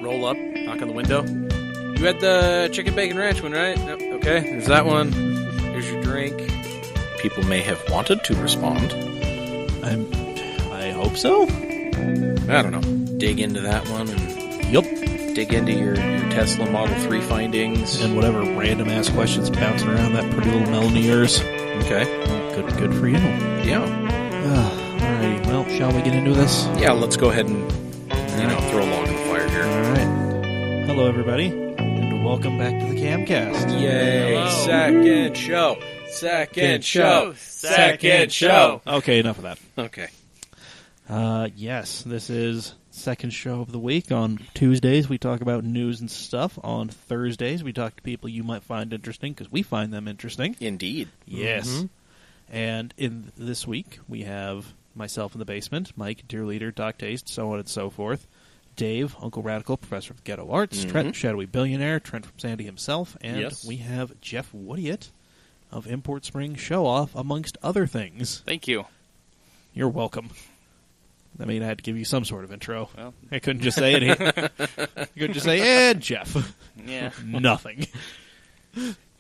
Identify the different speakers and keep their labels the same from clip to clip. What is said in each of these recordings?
Speaker 1: roll up, knock on the window. You had the chicken bacon ranch one, right? Yep. Okay, there's that one. Here's your drink. People may have wanted to respond.
Speaker 2: I hope so.
Speaker 1: I don't know. Dig into that one and dig into your Tesla Model 3 findings.
Speaker 2: And whatever random-ass questions bouncing around that pretty little melon of yours.
Speaker 1: Okay.
Speaker 2: Good for you.
Speaker 1: Yeah.
Speaker 2: Alrighty, well, shall we get into this?
Speaker 1: Yeah, let's go ahead and, throw a log in the fire here.
Speaker 2: Alright. Hello, everybody, and welcome back to the Camcast.
Speaker 1: Yay!
Speaker 3: Hello.
Speaker 1: Second show! Second show!
Speaker 2: Okay, enough of that.
Speaker 1: Okay.
Speaker 2: Yes, this is second show of the week. On Tuesdays, we talk about news and stuff. On Thursdays, we talk to people you might find interesting, because we find them interesting.
Speaker 1: Indeed.
Speaker 2: Yes.
Speaker 1: Mm-hmm.
Speaker 2: And in this week, we have myself in the basement, Mike, Dear Leader, Doc Taste, so on and so forth, Dave, Uncle Radical, Professor of Ghetto Arts, Trent, Shadowy Billionaire, Trent from Sandy himself, and we have Jeff Woodyatt of Import Spring Showoff, amongst other things.
Speaker 3: Thank you.
Speaker 2: You're welcome. I mean, I had to give you some sort of intro.
Speaker 3: Well,
Speaker 2: I couldn't just say it. I couldn't just say, Jeff.
Speaker 3: Yeah.
Speaker 2: Nothing.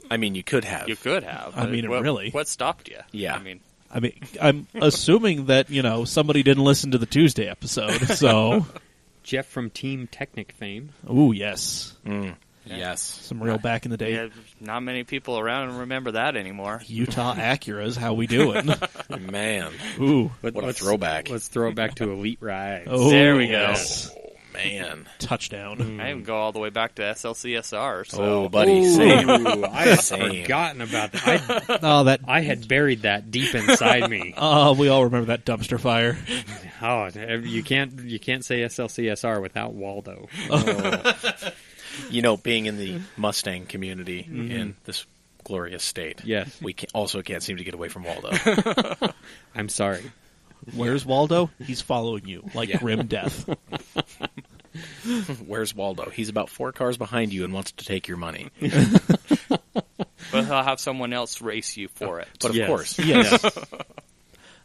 Speaker 1: I mean, you could have.
Speaker 3: You could have.
Speaker 2: I mean, really.
Speaker 3: What stopped you?
Speaker 1: Yeah.
Speaker 2: I mean, I'm assuming that, somebody didn't listen to the Tuesday episode, so...
Speaker 4: Jeff from Team Technic fame.
Speaker 2: Ooh, yes.
Speaker 1: Yes.
Speaker 2: Some real back in the day.
Speaker 3: Yeah, not many people around remember that anymore.
Speaker 2: Utah Acuras, how we doing?
Speaker 1: Man.
Speaker 2: Ooh.
Speaker 1: What a throwback.
Speaker 4: Let's throw it back to Elite Rides.
Speaker 2: Oh,
Speaker 3: There we go.
Speaker 2: yes.
Speaker 1: Oh, man.
Speaker 2: Touchdown.
Speaker 3: I even go all the way back to SLCSR. So.
Speaker 1: Oh, buddy. Same.
Speaker 4: Ooh, I had
Speaker 1: Same.
Speaker 4: forgotten about that. I had buried that deep inside me.
Speaker 2: We all remember that dumpster fire.
Speaker 4: Oh, you can't say SLCSR without Waldo.
Speaker 1: Being in the Mustang community in this glorious state,
Speaker 4: Yes.
Speaker 1: we also can't seem to get away from Waldo.
Speaker 4: I'm sorry.
Speaker 2: Where's Waldo? He's following you, like grim death.
Speaker 1: Where's Waldo? He's about 4 cars behind you and wants to take your money.
Speaker 3: But he'll have someone else race you for it.
Speaker 1: But of course.
Speaker 2: Yes.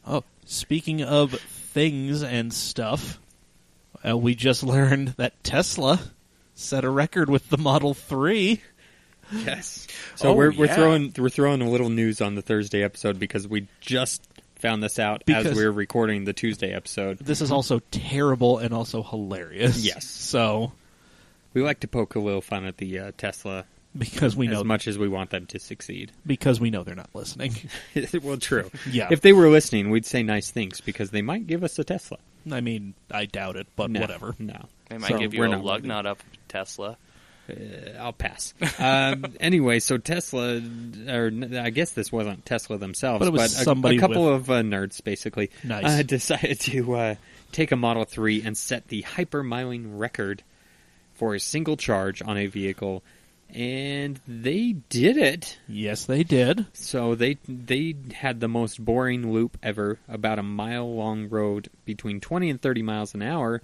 Speaker 2: Oh, speaking of things and stuff, we just learned that Tesla set a record with the Model 3.
Speaker 4: Yes. So we're throwing a little news on the Thursday episode because we just found this out as we were recording the Tuesday episode.
Speaker 2: This is also terrible and also hilarious.
Speaker 4: Yes.
Speaker 2: So
Speaker 4: we like to poke a little fun at the Tesla
Speaker 2: because we know
Speaker 4: as much as we want them to succeed.
Speaker 2: Because we know they're not listening.
Speaker 4: Well, true.
Speaker 2: Yeah.
Speaker 4: If they were listening, we'd say nice things because they might give us a Tesla.
Speaker 2: I mean, I doubt it, but whatever.
Speaker 4: No.
Speaker 3: They might give you a lug nut up Tesla.
Speaker 4: I'll pass. Anyway, so Tesla, or I guess this wasn't Tesla themselves,
Speaker 2: but it was somebody
Speaker 4: a couple of nerds basically
Speaker 2: nice.
Speaker 4: Decided to take a Model 3 and set the hypermiling record for a single charge on a vehicle, and they did it.
Speaker 2: Yes, they did.
Speaker 4: So they had the most boring loop ever, about a mile-long road between 20 and 30 miles an hour,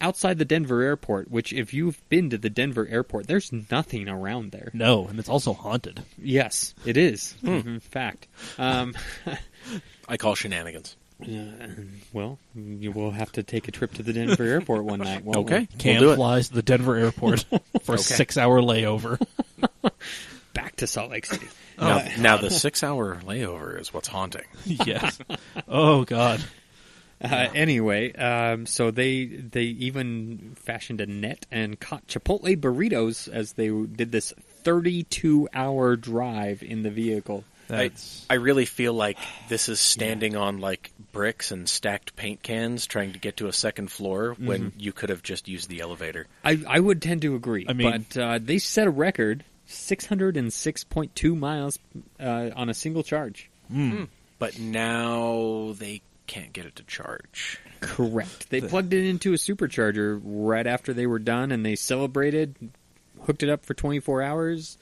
Speaker 4: outside the Denver airport, which if you've been to the Denver airport, there's nothing around there.
Speaker 2: No, and it's also haunted.
Speaker 4: Yes, it is. Fact.
Speaker 1: I call shenanigans.
Speaker 4: Well, you will have to take a trip to the Denver airport one night.
Speaker 1: Okay.
Speaker 2: Cam
Speaker 1: We'll do it.
Speaker 2: flies to the Denver airport for a 6-hour layover.
Speaker 4: Back to Salt Lake City.
Speaker 1: Now the 6-hour layover is what's haunting.
Speaker 2: Yes. Oh, God.
Speaker 4: Anyway, so they even fashioned a net and caught Chipotle burritos as they did this 32-hour drive in the vehicle.
Speaker 1: I really feel like this is standing on like bricks and stacked paint cans trying to get to a second floor when you could have just used the elevator.
Speaker 4: I would tend to agree.
Speaker 2: I mean,
Speaker 4: but they set a record, 606.2 miles on a single charge.
Speaker 1: But now they can't get it to charge.
Speaker 4: Correct. They plugged it into a supercharger right after they were done, and they celebrated, hooked it up for 24 hours,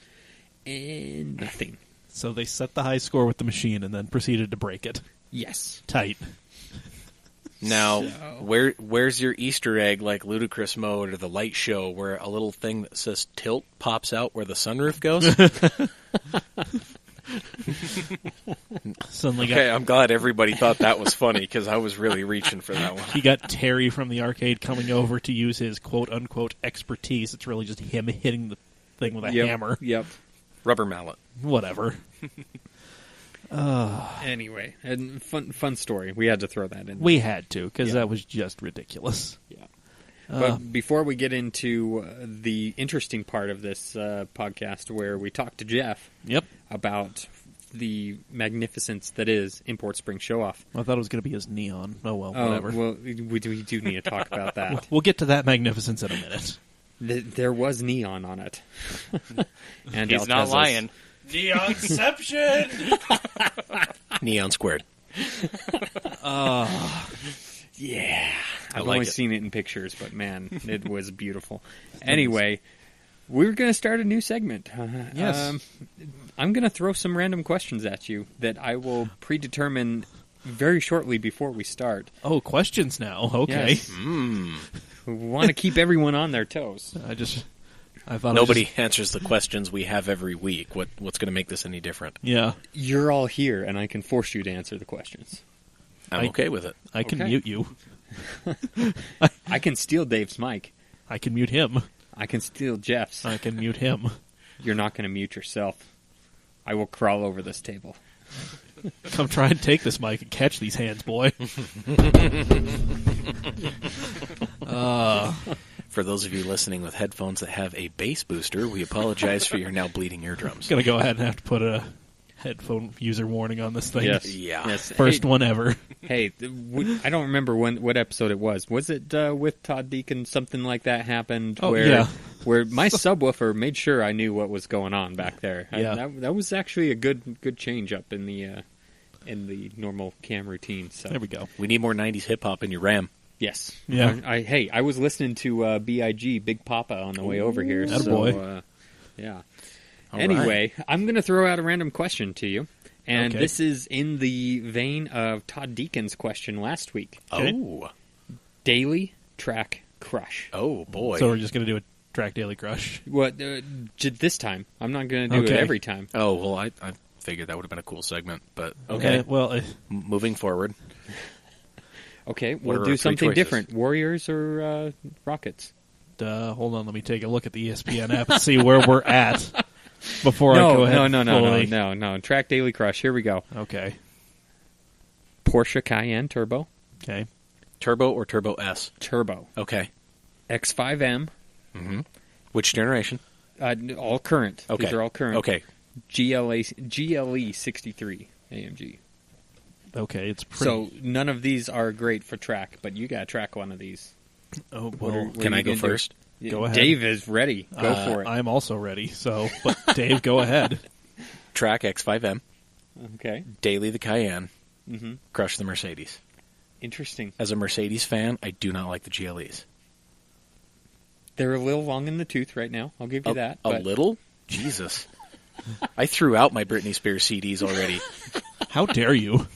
Speaker 4: and nothing.
Speaker 2: So they set the high score with the machine and then proceeded to break it.
Speaker 4: Yes.
Speaker 2: Tight.
Speaker 1: Now, where's your Easter egg like Ludicrous Mode or the light show where a little thing that says tilt pops out where the sunroof goes?
Speaker 2: Suddenly
Speaker 1: Okay, I'm glad everybody thought that was funny because I was really reaching for that one.
Speaker 2: he got Terry from the arcade coming over to use his quote-unquote expertise. It's really just him hitting the thing with a hammer.
Speaker 4: Yep.
Speaker 1: Rubber mallet.
Speaker 2: Whatever.
Speaker 4: Anyway, and fun story. We had to throw that in.
Speaker 2: We had to, because
Speaker 4: Yeah.
Speaker 2: that was just ridiculous.
Speaker 4: Yeah. But before we get into the interesting part of this podcast, where we talk to Jeff
Speaker 2: Yep.
Speaker 4: about the magnificence that is Import Spring Showoff.
Speaker 2: I thought it was going to be his neon. Oh, well, whatever.
Speaker 4: Well, we do need to talk about that.
Speaker 2: We'll get to that magnificence in a minute.
Speaker 4: There was neon on it. And
Speaker 3: He's not
Speaker 4: Altezza's-
Speaker 3: lying.
Speaker 2: Neonception!
Speaker 1: Neon squared.
Speaker 4: Yeah.
Speaker 1: I
Speaker 4: I've
Speaker 1: like
Speaker 4: only
Speaker 1: it.
Speaker 4: seen it in pictures, but man, it was beautiful. Anyway, we're going to start a new segment.
Speaker 2: Yes.
Speaker 4: I'm going to throw some random questions at you that I will predetermine very shortly before we start.
Speaker 2: Oh, questions now. Okay.
Speaker 4: Yes. We want to keep everyone on their toes.
Speaker 2: I thought
Speaker 1: Nobody answers the questions we have every week. What's going to make this any different?
Speaker 2: Yeah.
Speaker 4: You're all here, and I can force you to answer the questions.
Speaker 1: I'm okay with it.
Speaker 2: I can
Speaker 4: Okay.
Speaker 2: mute you.
Speaker 4: I can steal Dave's mic.
Speaker 2: I can mute him.
Speaker 4: I can steal Jeff's.
Speaker 2: I can mute him.
Speaker 4: You're not going to mute yourself. I will crawl over this table.
Speaker 2: Come try and take this mic and catch these hands, boy.
Speaker 1: For those of you listening with headphones that have a bass booster, we apologize for your now bleeding eardrums.
Speaker 2: Gonna go ahead and have to put a headphone user warning on this thing.
Speaker 4: Yes.
Speaker 1: Yeah.
Speaker 4: Yes.
Speaker 2: First one ever.
Speaker 4: Hey, I don't remember what episode it was. Was it with Todd Deacon? Something like that happened
Speaker 2: Oh,
Speaker 4: where
Speaker 2: yeah.
Speaker 4: where my subwoofer made sure I knew what was going on back there.
Speaker 2: Yeah.
Speaker 4: That was actually a good change up in the normal cam routine. So
Speaker 2: There we go.
Speaker 1: We need more 90s hip-hop in your RAM.
Speaker 4: yes,
Speaker 2: Yeah.
Speaker 4: I was listening to Big Big Papa on the way over here.
Speaker 2: Atta
Speaker 4: So
Speaker 2: boy.
Speaker 4: yeah.
Speaker 1: All
Speaker 4: Anyway, I'm going to throw out a random question to you. And
Speaker 2: Okay.
Speaker 4: this is in the vein of Todd Deacon's question last week.
Speaker 2: Okay.
Speaker 1: Oh.
Speaker 4: Daily track crush.
Speaker 1: Oh, boy.
Speaker 2: So we're just gonna do a track daily crush.
Speaker 4: What this time? I'm not going to do it
Speaker 2: Okay.
Speaker 4: every time.
Speaker 1: Oh, well, I figured that would have been a cool segment, but
Speaker 2: Okay.
Speaker 1: okay.
Speaker 2: Well,
Speaker 1: Moving forward.
Speaker 4: Okay,
Speaker 1: What
Speaker 4: we'll
Speaker 1: are our
Speaker 4: do
Speaker 1: three
Speaker 4: something
Speaker 1: choices?
Speaker 4: different. Warriors or Rockets?
Speaker 2: hold on. Let me take a look at the ESPN app and see where we're at before I go ahead.
Speaker 4: No. Track daily crush. Here we go.
Speaker 2: Okay.
Speaker 4: Porsche Cayenne Turbo.
Speaker 2: Okay.
Speaker 1: Turbo or Turbo S?
Speaker 4: Turbo.
Speaker 1: Okay.
Speaker 4: X5M.
Speaker 1: Which generation?
Speaker 4: All current.
Speaker 1: Okay.
Speaker 4: These are all current.
Speaker 1: Okay.
Speaker 4: GLE 63 AMG.
Speaker 2: Okay. It's pretty.
Speaker 4: So none of these are great for track, but you got to track one of these.
Speaker 2: oh
Speaker 4: What
Speaker 2: well.
Speaker 4: are- what
Speaker 1: Can
Speaker 4: are
Speaker 1: I
Speaker 4: you
Speaker 1: go
Speaker 4: gonna do?
Speaker 1: first?
Speaker 2: Go ahead.
Speaker 4: Dave is ready. Go for it.
Speaker 2: I'm also ready. So, but Dave, go ahead.
Speaker 1: Track X5M.
Speaker 4: Okay.
Speaker 1: Daily the Cayenne.
Speaker 4: Mm-hmm.
Speaker 1: Crush the Mercedes.
Speaker 4: Interesting.
Speaker 1: As a Mercedes fan, I do not like the GLEs.
Speaker 4: They're a little long in the tooth right now. I'll give you that.
Speaker 1: A
Speaker 4: but
Speaker 1: little? Jesus. I threw out my Britney Spears CDs already.
Speaker 2: How dare you?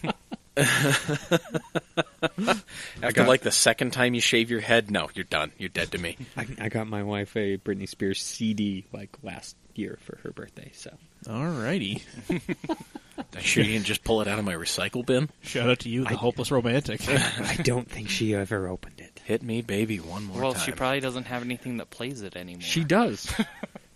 Speaker 1: After like the second time you shave your head, no, you're done. You're dead to me.
Speaker 4: I got my wife a Britney Spears CD like last year for her birthday. So
Speaker 2: Alrighty.
Speaker 1: I'm sure you can just pull it out of my recycle bin.
Speaker 2: Shout out to you, the hopeless romantic.
Speaker 4: I don't think she ever opened it.
Speaker 1: Hit me, baby, one more
Speaker 3: Well,
Speaker 1: time.
Speaker 3: she probably doesn't have anything that plays it anymore.
Speaker 4: She does.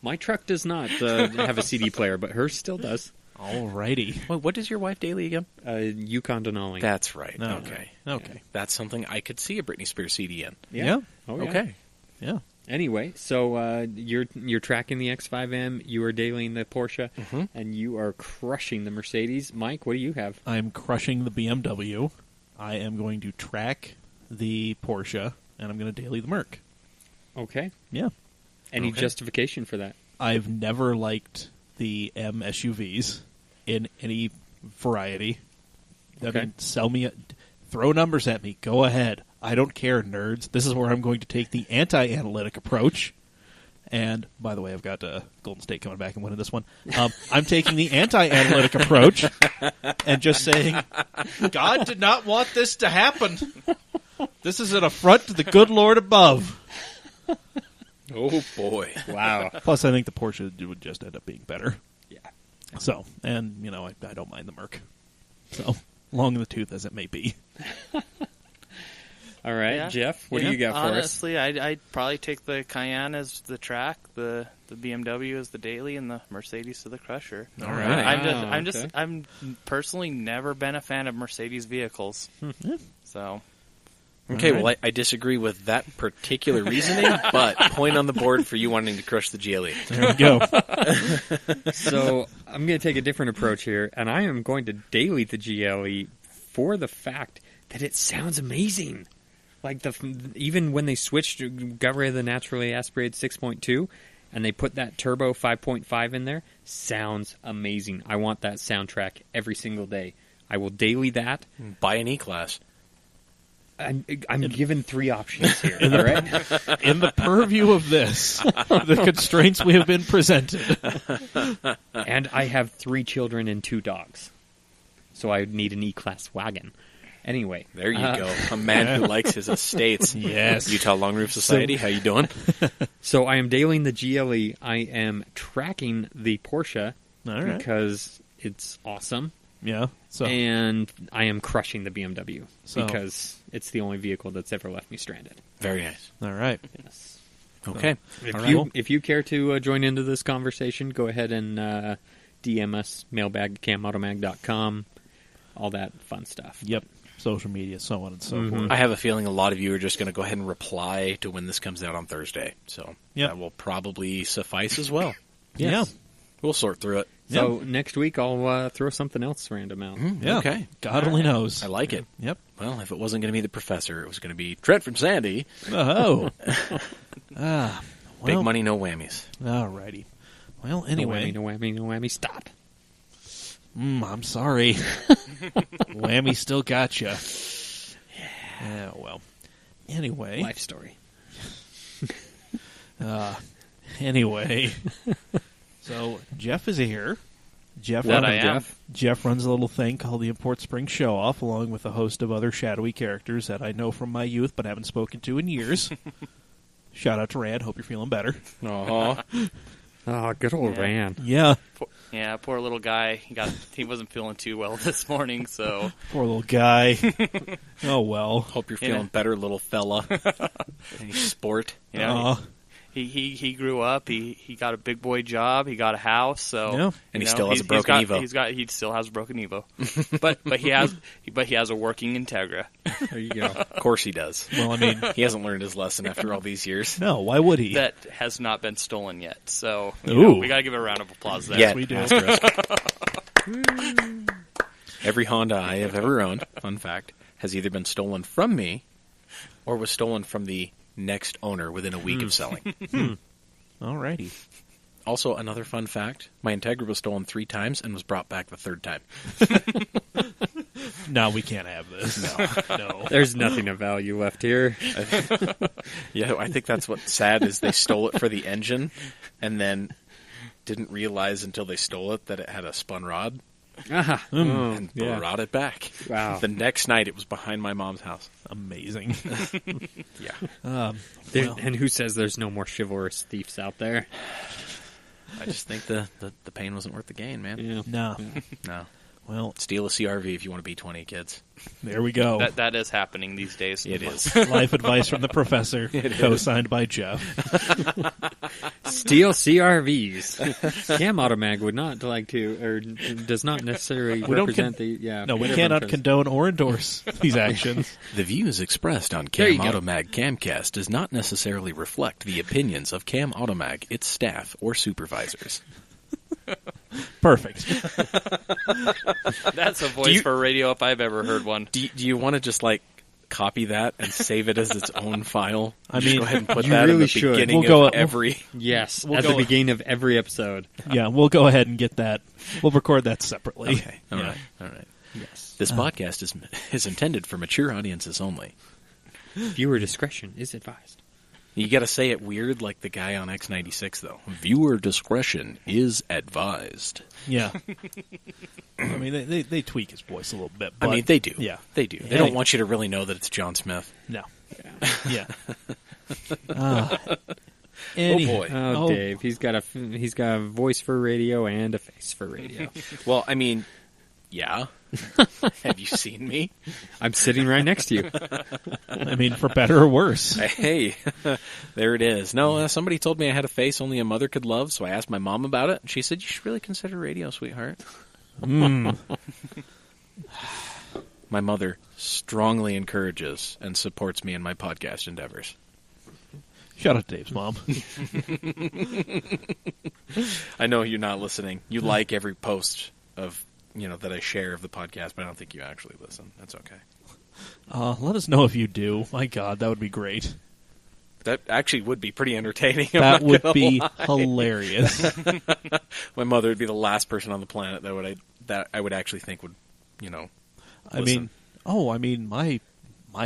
Speaker 4: My truck does not have a CD player, but hers still does.
Speaker 2: Alrighty.
Speaker 1: Wait, what is your wife daily again?
Speaker 4: Yukon Denali.
Speaker 1: That's right.
Speaker 2: No.
Speaker 1: Okay.
Speaker 2: Okay.
Speaker 1: That's something I could see a Britney Spears CD in.
Speaker 2: Yeah.
Speaker 4: Oh, yeah.
Speaker 1: Okay.
Speaker 2: Yeah.
Speaker 4: Anyway, so you're tracking the X5M, you are dailying the Porsche, and you are crushing the Mercedes. Mike, what do you have?
Speaker 2: I'm crushing the BMW. I am going to track the Porsche, and I'm going to daily the Merc.
Speaker 4: Okay.
Speaker 2: Yeah.
Speaker 4: Any
Speaker 1: Okay.
Speaker 4: justification for that?
Speaker 2: I've never liked the M SUVs in any variety. I
Speaker 4: Okay.
Speaker 2: mean, throw numbers at me. Go ahead. I don't care, nerds. This is where I'm going to take the anti-analytic approach. And, by the way, I've got Golden State coming back and winning this one. I'm taking the anti-analytic approach and just saying, God did not want this to happen. This is an affront to the good Lord above.
Speaker 1: Oh, boy.
Speaker 4: Wow.
Speaker 2: Plus, I think the Porsche would just end up being better.
Speaker 4: Yeah.
Speaker 2: So, and, I don't mind the Merc. So, long in the tooth as it may be.
Speaker 4: All right,
Speaker 3: Yeah.
Speaker 4: Jeff, what do you got for us?
Speaker 3: Honestly, I'd probably take the Cayenne as the track, the BMW as the daily, and the Mercedes to the Crusher.
Speaker 1: All right.
Speaker 3: I'm personally never been a fan of Mercedes vehicles. So,
Speaker 1: Okay,
Speaker 2: All right.
Speaker 1: well, I disagree with that particular reasoning, but point on the board for you wanting to crush the GLE.
Speaker 2: There we go.
Speaker 4: So I'm going to take a different approach here, and I am going to daily the GLE for the fact that it sounds amazing. Like even when they got rid of the naturally aspirated 6.2, and they put that turbo 5.5 in there, sounds amazing. I want that soundtrack every single day. I will daily that.
Speaker 1: Buy an E-Class.
Speaker 4: I'm given 3 options here. All right.
Speaker 2: In the purview of this, the constraints we have been presented.
Speaker 4: And I have 3 children and 2 dogs, so I would need an E-Class wagon. Anyway,
Speaker 1: There you go. A man who likes his estates.
Speaker 2: Yes.
Speaker 1: Utah Long Roof Society, how you doing?
Speaker 4: So I am dailying the GLE. I am tracking the Porsche
Speaker 2: All right.
Speaker 4: because it's awesome.
Speaker 2: Yeah. So,
Speaker 4: And I am crushing the BMW
Speaker 2: So-
Speaker 4: because it's the only vehicle that's ever left me stranded.
Speaker 1: Very nice.
Speaker 2: all right.
Speaker 4: Yes.
Speaker 1: Okay.
Speaker 4: If,
Speaker 1: All
Speaker 4: you,
Speaker 1: right.
Speaker 4: if you care to join into this conversation, go ahead and DM us, mailbag@camautomag.com, all that fun stuff.
Speaker 2: Yep. Social media, so on and so
Speaker 4: Mhm.
Speaker 2: forth.
Speaker 1: I have a feeling a lot of you are just going to go ahead and reply to when this comes out on Thursday. So
Speaker 2: Yep.
Speaker 1: that will probably suffice as well.
Speaker 2: Yeah.
Speaker 1: We'll sort through it.
Speaker 4: So next week I'll throw something else random out.
Speaker 2: Yeah.
Speaker 1: Okay.
Speaker 2: God only knows.
Speaker 1: I like it.
Speaker 2: Yep.
Speaker 1: Well, if it wasn't going to be the professor, it was going to be Trent from Sandy.
Speaker 2: Oh. Well,
Speaker 1: Big money, no whammies.
Speaker 2: All righty. Well, anyway.
Speaker 4: No whammy, stop.
Speaker 2: I'm sorry. Whammy still got you. Yeah, well. Anyway.
Speaker 4: Life story.
Speaker 2: Anyway. So, Jeff is here. Jeff,
Speaker 3: That I am.
Speaker 2: Jeff runs a little thing called the Import Spring Showoff, along with a host of other shadowy characters that I know from my youth but haven't spoken to in years. Shout out to Rand. Hope you're feeling better.
Speaker 1: Aw.
Speaker 4: Oh, good old
Speaker 3: Yeah.
Speaker 4: Rand.
Speaker 2: Yeah.
Speaker 3: yeah, poor little guy. He wasn't feeling too well this morning, so
Speaker 2: Poor little guy. Oh, well.
Speaker 1: Hope you're
Speaker 3: Yeah.
Speaker 1: feeling better, little fella. Any sport?
Speaker 3: you know,
Speaker 2: Aw.
Speaker 3: he grew up. He got a big boy job. He got a house. So
Speaker 2: Yeah.
Speaker 1: And he
Speaker 3: you know,
Speaker 1: still has a
Speaker 3: he's
Speaker 1: broken Evo.
Speaker 3: He still has a broken Evo, but he has a working Integra.
Speaker 4: There you go.
Speaker 1: Of course he does.
Speaker 2: Well, I mean,
Speaker 1: He hasn't learned his lesson after all these years.
Speaker 2: no, why would he?
Speaker 3: That has not been stolen yet. So
Speaker 2: Ooh.
Speaker 3: we got to give a round of applause there.
Speaker 1: Yet.
Speaker 2: we do.
Speaker 1: Asterisk. Every Honda I have ever owned, fun fact, has either been stolen from me or was stolen from the next owner within a week of selling.
Speaker 2: All righty.
Speaker 1: Also, another fun fact, my Integra was stolen 3 times and was brought back the 3rd time.
Speaker 2: No, we can't have this. No.
Speaker 4: There's nothing of value left here.
Speaker 1: Yeah, I think that's what's sad is they stole it for the engine and then didn't realize until they stole it that it had a spun rod
Speaker 4: Ah,
Speaker 1: and
Speaker 4: yeah.
Speaker 1: brought it back.
Speaker 4: Wow.
Speaker 1: The next night it was behind my mom's house.
Speaker 2: Amazing.
Speaker 1: Yeah.
Speaker 2: Well,
Speaker 4: And who says there's no more chivalrous thieves out there?
Speaker 1: I just think the pain wasn't worth the gain, man.
Speaker 4: Yeah.
Speaker 2: no.
Speaker 1: No.
Speaker 2: Well,
Speaker 1: Steal a CRV if you want to be 20, kids.
Speaker 2: there we go.
Speaker 3: That is happening these days.
Speaker 1: It is.
Speaker 2: Life advice from the professor, co-signed by Jeff.
Speaker 4: Steal CRVs. Cam Automag would not like to, or does not necessarily
Speaker 2: We don't
Speaker 4: represent the. Yeah.
Speaker 2: No, we
Speaker 4: whatever
Speaker 2: cannot
Speaker 4: interest.
Speaker 2: condone or endorse these actions.
Speaker 1: The views expressed on
Speaker 4: There
Speaker 1: Cam
Speaker 4: you go.
Speaker 1: Automag Camcast does not necessarily reflect the opinions of Cam Automag, its staff, or supervisors.
Speaker 2: Perfect.
Speaker 3: That's a voice for radio if I've ever heard one.
Speaker 1: Do you want to just, copy that and save it as its own file?
Speaker 2: I
Speaker 1: Just
Speaker 2: mean,
Speaker 1: go ahead and put
Speaker 4: you
Speaker 1: that in
Speaker 4: really
Speaker 1: the
Speaker 4: should.
Speaker 1: beginning
Speaker 2: We'll go-
Speaker 1: of every...
Speaker 4: Yes,
Speaker 2: We'll
Speaker 4: at
Speaker 2: go-
Speaker 4: the beginning of every episode.
Speaker 2: Yeah, we'll go ahead and get that. We'll record that separately.
Speaker 1: Okay, all right.
Speaker 4: Yes.
Speaker 1: This podcast is intended for mature audiences only.
Speaker 4: Viewer discretion is advised.
Speaker 1: You got to say it weird like the guy on X96, though. Viewer discretion is advised.
Speaker 2: Yeah. I mean, they tweak his voice a little bit. But,
Speaker 1: I mean, they do.
Speaker 2: Yeah.
Speaker 1: They do. They
Speaker 2: Yeah.
Speaker 1: don't want you to really know that it's John Smith.
Speaker 2: No. Yeah.
Speaker 1: boy.
Speaker 4: Oh, Dave, he's got a voice for radio and a face for radio.
Speaker 1: Well, I mean, yeah. Have you seen me?
Speaker 4: I'm sitting right next to you.
Speaker 2: I mean, for better or worse.
Speaker 1: Hey, there it is. No, somebody told me I had a face only a mother could love, so I asked my mom about it, and she said, you should really consider radio, sweetheart. My mother strongly encourages and supports me in my podcast endeavors.
Speaker 2: Shout out to Dave's mom.
Speaker 1: I know you're not listening. You like every post of that I share of the podcast, but I don't think you actually listen. That's okay.
Speaker 2: Let us know if you do. My God, that would be great.
Speaker 1: That actually would be pretty entertaining.
Speaker 2: That would be hilarious.
Speaker 1: My mother would be the last person on the planet that I would actually think would, listen.
Speaker 2: I mean, my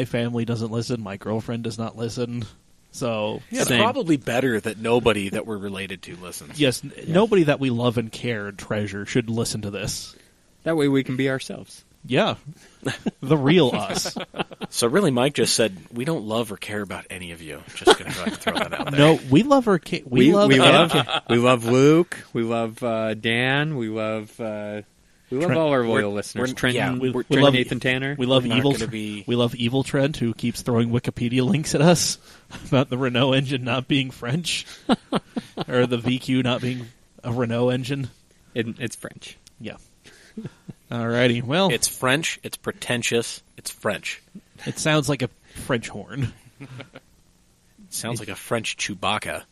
Speaker 2: family doesn't listen. My girlfriend does not listen. So
Speaker 1: it's probably better that nobody that we're related to listens.
Speaker 2: Yes, nobody that we love and care and treasure should listen to this.
Speaker 4: That way we can be ourselves.
Speaker 2: Yeah, the real us.
Speaker 1: So really, Mike just said we don't love or care about any of you. Just going to go ahead and throw that out there.
Speaker 2: No, we love our we love
Speaker 4: Luke. We love Dan. We love
Speaker 2: Trent,
Speaker 4: all our loyal listeners. Trent,
Speaker 2: we
Speaker 4: Trent
Speaker 2: love
Speaker 4: Nathan Tanner.
Speaker 2: We love evil.
Speaker 1: We
Speaker 2: love evil Trent, who keeps throwing Wikipedia links at us about the Renault engine not being French, or the VQ not being a Renault engine.
Speaker 4: It's French.
Speaker 2: Yeah. Alrighty. Well,
Speaker 1: it's French. It's pretentious. It's French.
Speaker 2: It sounds like a French horn.
Speaker 1: It sounds like a French Chewbacca.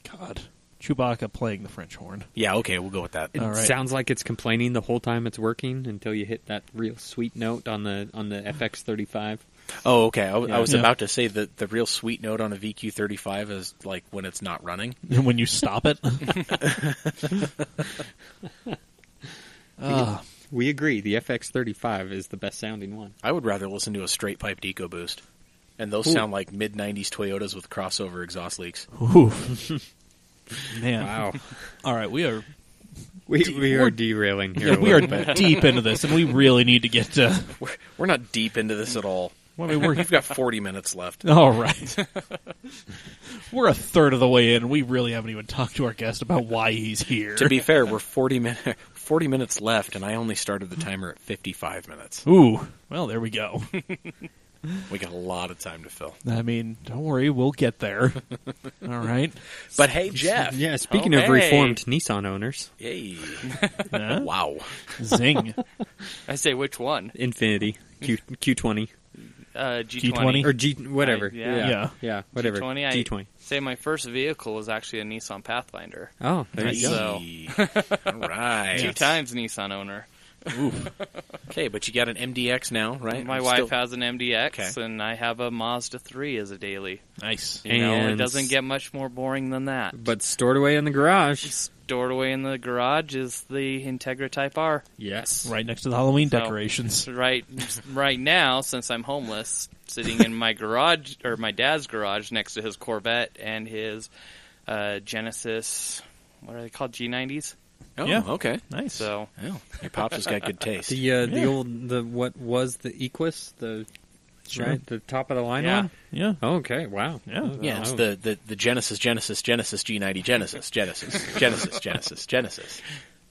Speaker 2: God. Chewbacca playing the French horn.
Speaker 1: Yeah, okay, we'll go with that.
Speaker 4: It sounds like it's complaining the whole time it's working until you hit that real sweet note on the FX35.
Speaker 1: Oh, okay. I was about to say that the real sweet note on a VQ35 is like when it's not running.
Speaker 2: When you stop it.
Speaker 4: We agree. The FX35 is the best sounding one.
Speaker 1: I would rather listen to a straight pipe EcoBoost. And those sound like mid-90s Toyotas with crossover exhaust leaks.
Speaker 2: Ooh. Man.
Speaker 4: Wow.
Speaker 2: All right, we are
Speaker 4: derailing here.
Speaker 2: Yeah, we are deep into this, and we really need to get to...
Speaker 1: We're not deep into this at all.
Speaker 2: Well, I mean,
Speaker 1: we've got 40 minutes left.
Speaker 2: All right. We're a third of the way in. We really haven't even talked to our guest about why he's here.
Speaker 1: To be fair, we're 40 minutes left, and I only started the timer at 55 minutes.
Speaker 2: Ooh. Well, there we go.
Speaker 1: We got a lot of time to fill.
Speaker 2: I mean, don't worry, we'll get there. All right.
Speaker 1: But hey, Jeff.
Speaker 4: Yeah, speaking of reformed Nissan owners.
Speaker 1: Yay.
Speaker 2: Huh?
Speaker 1: Wow.
Speaker 2: Zing.
Speaker 3: I say which one?
Speaker 4: Infinity. Q20.
Speaker 3: G20.
Speaker 4: Or G, whatever.
Speaker 2: Yeah.
Speaker 4: Whatever.
Speaker 3: G20.
Speaker 4: G20.
Speaker 3: Say my first vehicle was actually a Nissan Pathfinder.
Speaker 4: Oh, there you go.
Speaker 1: All right.
Speaker 3: 2 times Nissan owner.
Speaker 1: Okay, but you got an MDX now, right?
Speaker 3: My wife has an MDX, and I have a Mazda 3 as a daily.
Speaker 2: Nice.
Speaker 3: You know, it doesn't get much more boring than that.
Speaker 4: But stored away in the garage.
Speaker 3: Stored away in the garage is the Integra Type R.
Speaker 4: Yes.
Speaker 2: Right next to the Halloween decorations.
Speaker 3: Right now, since I'm homeless, sitting in my garage, or my dad's garage, next to his Corvette and his Genesis, what are they called, G90s?
Speaker 1: Oh,
Speaker 2: yeah.
Speaker 1: Okay.
Speaker 2: Nice.
Speaker 3: So,
Speaker 1: your pops has got good taste.
Speaker 4: What was the Equus?
Speaker 2: Sure.
Speaker 4: Right? The top of the line
Speaker 3: Yeah.
Speaker 4: one?
Speaker 2: Yeah.
Speaker 4: Oh, okay, wow.
Speaker 2: Yeah.
Speaker 1: Yeah, it's the Genesis G90 Genesis.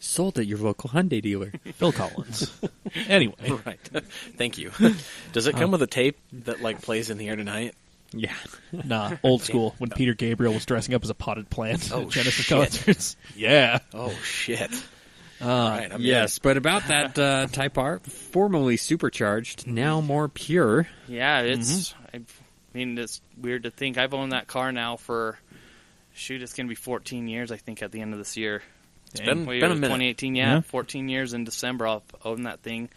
Speaker 4: Sold at your local Hyundai dealer.
Speaker 2: Phil Collins. Anyway.
Speaker 1: Right. Thank you. Does it come with a tape that plays in the air tonight?
Speaker 4: Yeah.
Speaker 2: Nah, old school. When Peter Gabriel was dressing up as a potted plant at Genesis
Speaker 1: shit.
Speaker 2: concerts. Yeah.
Speaker 1: Oh, shit. All right,
Speaker 4: yes, but about that Type R, formerly supercharged, now more pure.
Speaker 3: yeah, it's, I mean, it's weird to think. I've owned that car now for, it's going to be 14 years, I think, at the end of this year.
Speaker 1: It's been a minute.
Speaker 3: 2018,
Speaker 2: Yeah.
Speaker 3: 14 years in December I'll own that thing.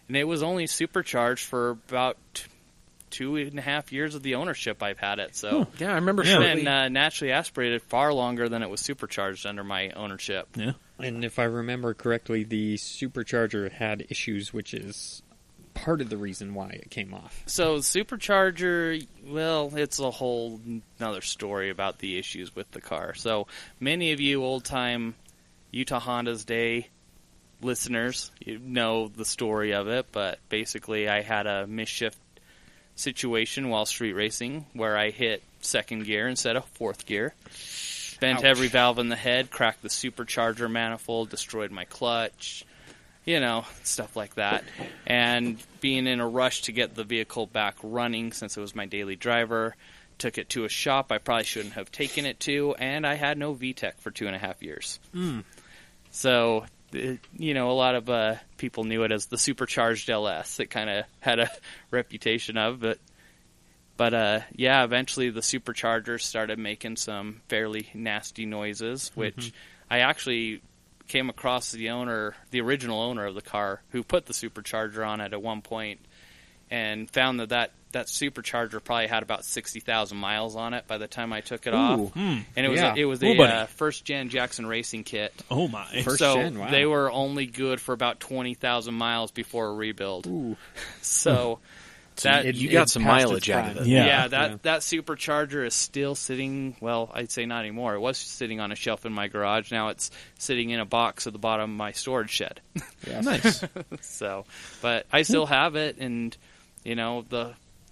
Speaker 3: And it was only supercharged for about 2.5 years of the ownership I've had it. So
Speaker 1: Yeah, I remember
Speaker 3: it's
Speaker 1: shortly.
Speaker 3: been naturally aspirated far longer than it was supercharged under my ownership.
Speaker 2: Yeah.
Speaker 4: And if I remember correctly, the supercharger had issues, which is part of the reason why it came off.
Speaker 3: So supercharger, well, it's a whole another story about the issues with the car. So many of you old-time Utah Honda's Day listeners, you know the story of it, but basically I had a misshift situation while street racing where I hit second gear instead of fourth gear. bent
Speaker 4: Ouch.
Speaker 3: every valve in the head, cracked the supercharger manifold, destroyed my clutch, stuff like that. And being in a rush to get the vehicle back running, since it was my daily driver, took it to a shop I probably shouldn't have taken it to, and I had no VTEC for 2.5 years. So, a lot of people knew it as the supercharged LS. It kind of had a reputation of, but eventually the supercharger started making some fairly nasty noises, which I actually came across the original owner of the car, who put the supercharger on it at one point, and found that supercharger probably had about 60,000 miles on it by the time I took it off. And it was a first gen Jackson Racing kit.
Speaker 2: Oh my!
Speaker 4: First
Speaker 3: so
Speaker 4: gen, wow.
Speaker 3: They were only good for about 20,000 miles before a rebuild.
Speaker 4: Ooh.
Speaker 3: So
Speaker 1: you got some mileage out of it.
Speaker 2: Yeah.
Speaker 3: That supercharger is still sitting. Well, I'd say not anymore. It was sitting on a shelf in my garage. Now it's sitting in a box at the bottom of my storage shed.
Speaker 4: Yes.
Speaker 2: Nice.
Speaker 3: So, but I still have it, and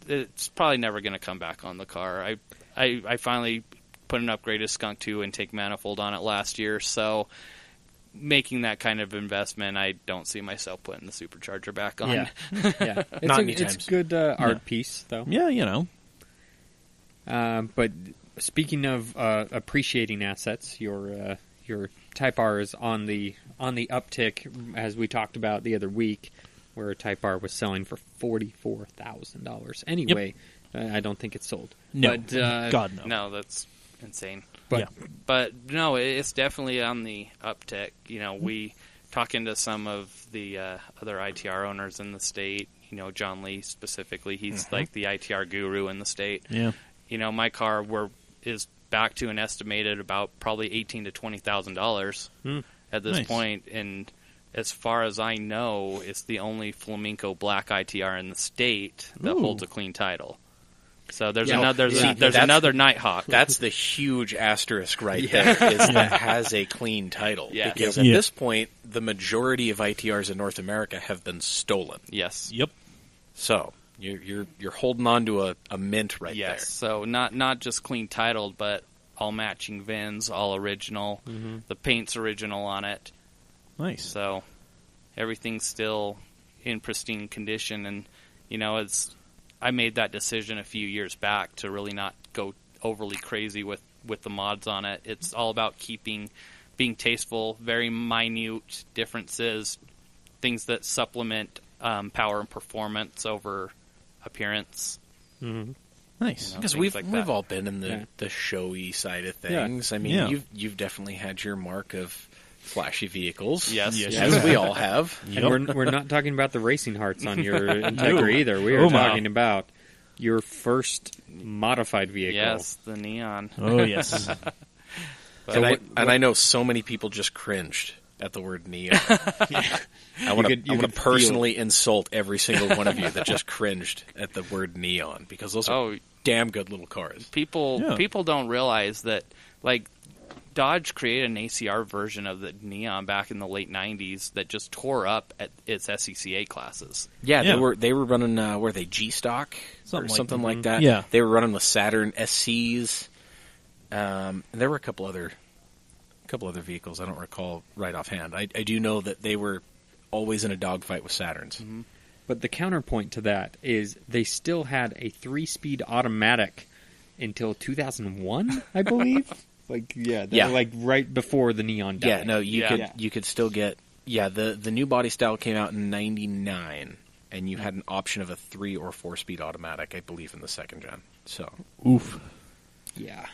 Speaker 3: it's probably never going to come back on the car. I finally put an upgraded Skunk 2 intake manifold on it last year, so making that kind of investment, I don't see myself putting the supercharger back on.
Speaker 4: Yeah. It's a good art piece, though.
Speaker 2: Yeah,
Speaker 4: But speaking of appreciating assets, your Type R is on the uptick, as we talked about the other week, where Type R was selling for $44,000. Anyway, I don't think it's sold.
Speaker 2: No,
Speaker 4: but,
Speaker 2: God no.
Speaker 3: No, that's insane.
Speaker 4: But
Speaker 3: no, it's definitely on the uptick. We talking to some of the other ITR owners in the state. John Lee specifically. He's like the ITR guru in the state.
Speaker 2: Yeah.
Speaker 3: My car is back to an estimated about probably $18,000 to $20,000 at this point, and as far as I know, it's the only flamenco black ITR in the state that holds a clean title. So there's another Nighthawk.
Speaker 1: That's the huge asterisk there, is that has a clean title.
Speaker 3: Yeah.
Speaker 1: Because at this point, the majority of ITRs in North America have been stolen.
Speaker 3: Yes.
Speaker 2: Yep.
Speaker 1: So you're holding on to a mint right there.
Speaker 3: Yes. So not just clean titled, but all matching VINs, all original. The paint's original on it.
Speaker 2: Nice.
Speaker 3: So everything's still in pristine condition, and I made that decision a few years back to really not go overly crazy with the mods on it. It's all about being tasteful, very minute differences, things that supplement power and performance over appearance.
Speaker 2: Nice.
Speaker 1: Because we've all been in the showy side of things. I mean, you've definitely had your mark of flashy vehicles.
Speaker 3: Yes.
Speaker 1: As we all have.
Speaker 4: And we're not talking about the racing hearts on your Integra either. We are talking about your first modified vehicle.
Speaker 3: Yes, the Neon.
Speaker 2: Oh, yes.
Speaker 1: I know so many people just cringed at the word neon. I want to personally insult every single one of you that just cringed at the word neon, because those are damn good little cars.
Speaker 3: People don't realize that, like, Dodge created an ACR version of the Neon back in the late 90s that just tore up at its SCCA classes.
Speaker 1: Yeah. They were running were they G-Stock or something like that?
Speaker 2: Yeah.
Speaker 1: They were running with Saturn SCs. And there were a couple other vehicles I don't recall right offhand. I do know that they were always in a dogfight with Saturns.
Speaker 4: But the counterpoint to that is they still had a 3-speed automatic until 2001, I believe. Like right before the Neon died.
Speaker 1: Yeah, no, you could still get the new body style came out in '99, and you had an option of a 3 or 4-speed automatic, I believe, in the second gen. So,
Speaker 2: oof.
Speaker 4: Yeah.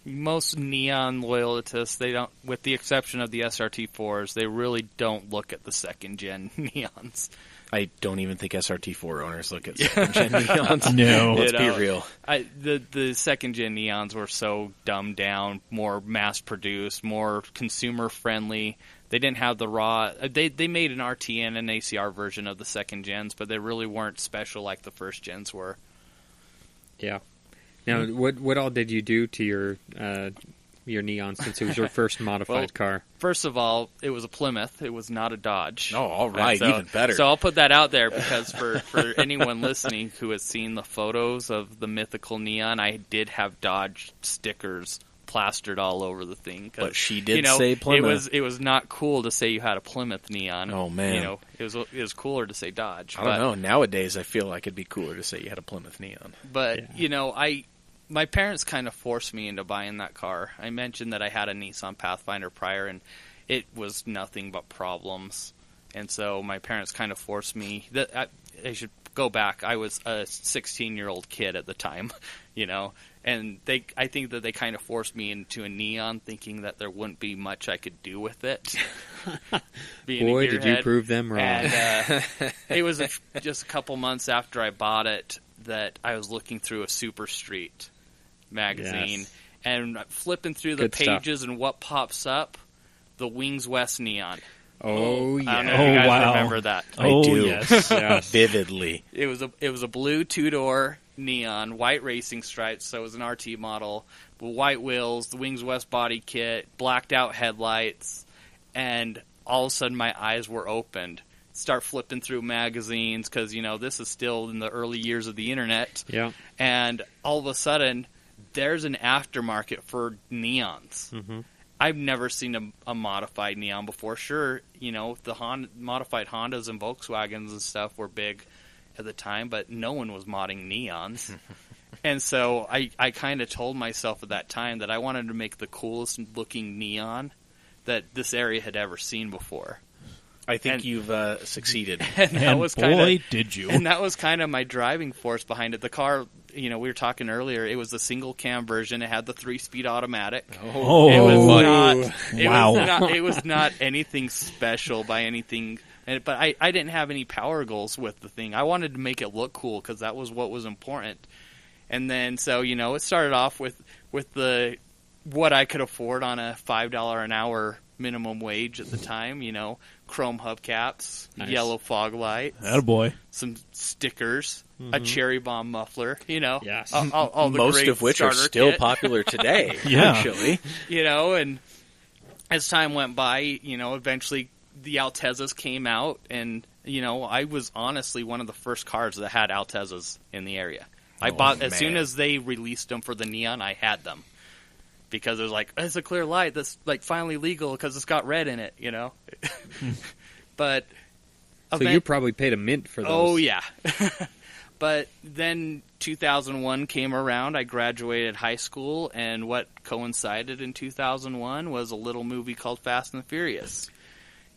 Speaker 3: Most Neon loyalists, they don't, with the exception of the SRT4s, they really don't look at the second gen Neons.
Speaker 1: I don't even think SRT4 owners look at second-gen Neons.
Speaker 2: No.
Speaker 1: Let's be real.
Speaker 3: The second-gen Neons were so dumbed down, more mass-produced, more consumer-friendly. They didn't have the raw... They made an RT and an ACR version of the second gens, but they really weren't special like the first gens were.
Speaker 4: Yeah. Now, what all did you do to your Neon since it was your first modified car?
Speaker 3: First of all, it was a Plymouth. It was not a Dodge.
Speaker 1: Oh, all right. Even better.
Speaker 3: So I'll put that out there because for anyone listening who has seen the photos of the mythical Neon, I did have Dodge stickers plastered all over the thing.
Speaker 1: But she did say Plymouth.
Speaker 3: It was not cool to say you had a Plymouth neon.
Speaker 1: Oh, man.
Speaker 3: You know, it was cooler to say Dodge.
Speaker 1: I don't know. Nowadays, I feel like it'd be cooler to say you had a Plymouth neon.
Speaker 3: But, you know, my parents kind of forced me into buying that car. I mentioned that I had a Nissan Pathfinder prior, and it was nothing but problems. And so my parents kind of forced me. I should go back. I was a 16-year-old kid at the time, you know, and I think that they kind of forced me into a neon, thinking that there wouldn't be much I could do with it.
Speaker 4: Boy, did you prove them wrong.
Speaker 3: And it was just a couple months after I bought it that I was looking through a Super Street magazine and flipping through the pages, and what pops up? The Wings West neon.
Speaker 4: Oh, yeah.
Speaker 3: I don't know if you guys remember that.
Speaker 1: I do.
Speaker 4: Yes.
Speaker 1: Vividly.
Speaker 3: It was a blue two-door neon, white racing stripes, so it was an RT model, with white wheels, the Wings West body kit, blacked out headlights, and all of a sudden my eyes were opened. Start flipping through magazines, because, you know, this is still in the early years of the internet.
Speaker 4: Yeah. And
Speaker 3: all of a sudden, there's an aftermarket for neons.
Speaker 4: Mm-hmm.
Speaker 3: I've never seen a modified neon before. Sure, you know, the modified Hondas and Volkswagens and stuff were big at the time, but no one was modding neons. And so I kind of told myself at that time that I wanted to make the coolest looking neon that this area had ever seen before.
Speaker 1: I think you've succeeded.
Speaker 2: And boy, did you.
Speaker 3: And that was kind of my driving force behind it. The car, you know, we were talking earlier, it was a single cam version. It had the 3-speed automatic.
Speaker 2: Oh,
Speaker 3: it was not anything special by anything. But I didn't have any power goals with the thing. I wanted to make it look cool because that was what was important. And then, so, you know, it started off with the what I could afford on a $5 an hour minimum wage at the time, you know, chrome hubcaps, yellow fog lights,
Speaker 2: attaboy,
Speaker 3: some stickers, a cherry bomb muffler, you know,
Speaker 1: all the most of which are still popular today, actually.
Speaker 3: You know, and as time went by, you know, eventually the Altezas came out, and, you know, I was honestly one of the first cars that had Altezas in the area. I bought, as soon as they released them for the neon, I had them. Because it was like, it's a clear light that's like finally legal because it's got red in it, you know. But
Speaker 4: so you probably paid a mint for those.
Speaker 3: Oh yeah. But then 2001 came around. I graduated high school, and what coincided in 2001 was a little movie called Fast and the Furious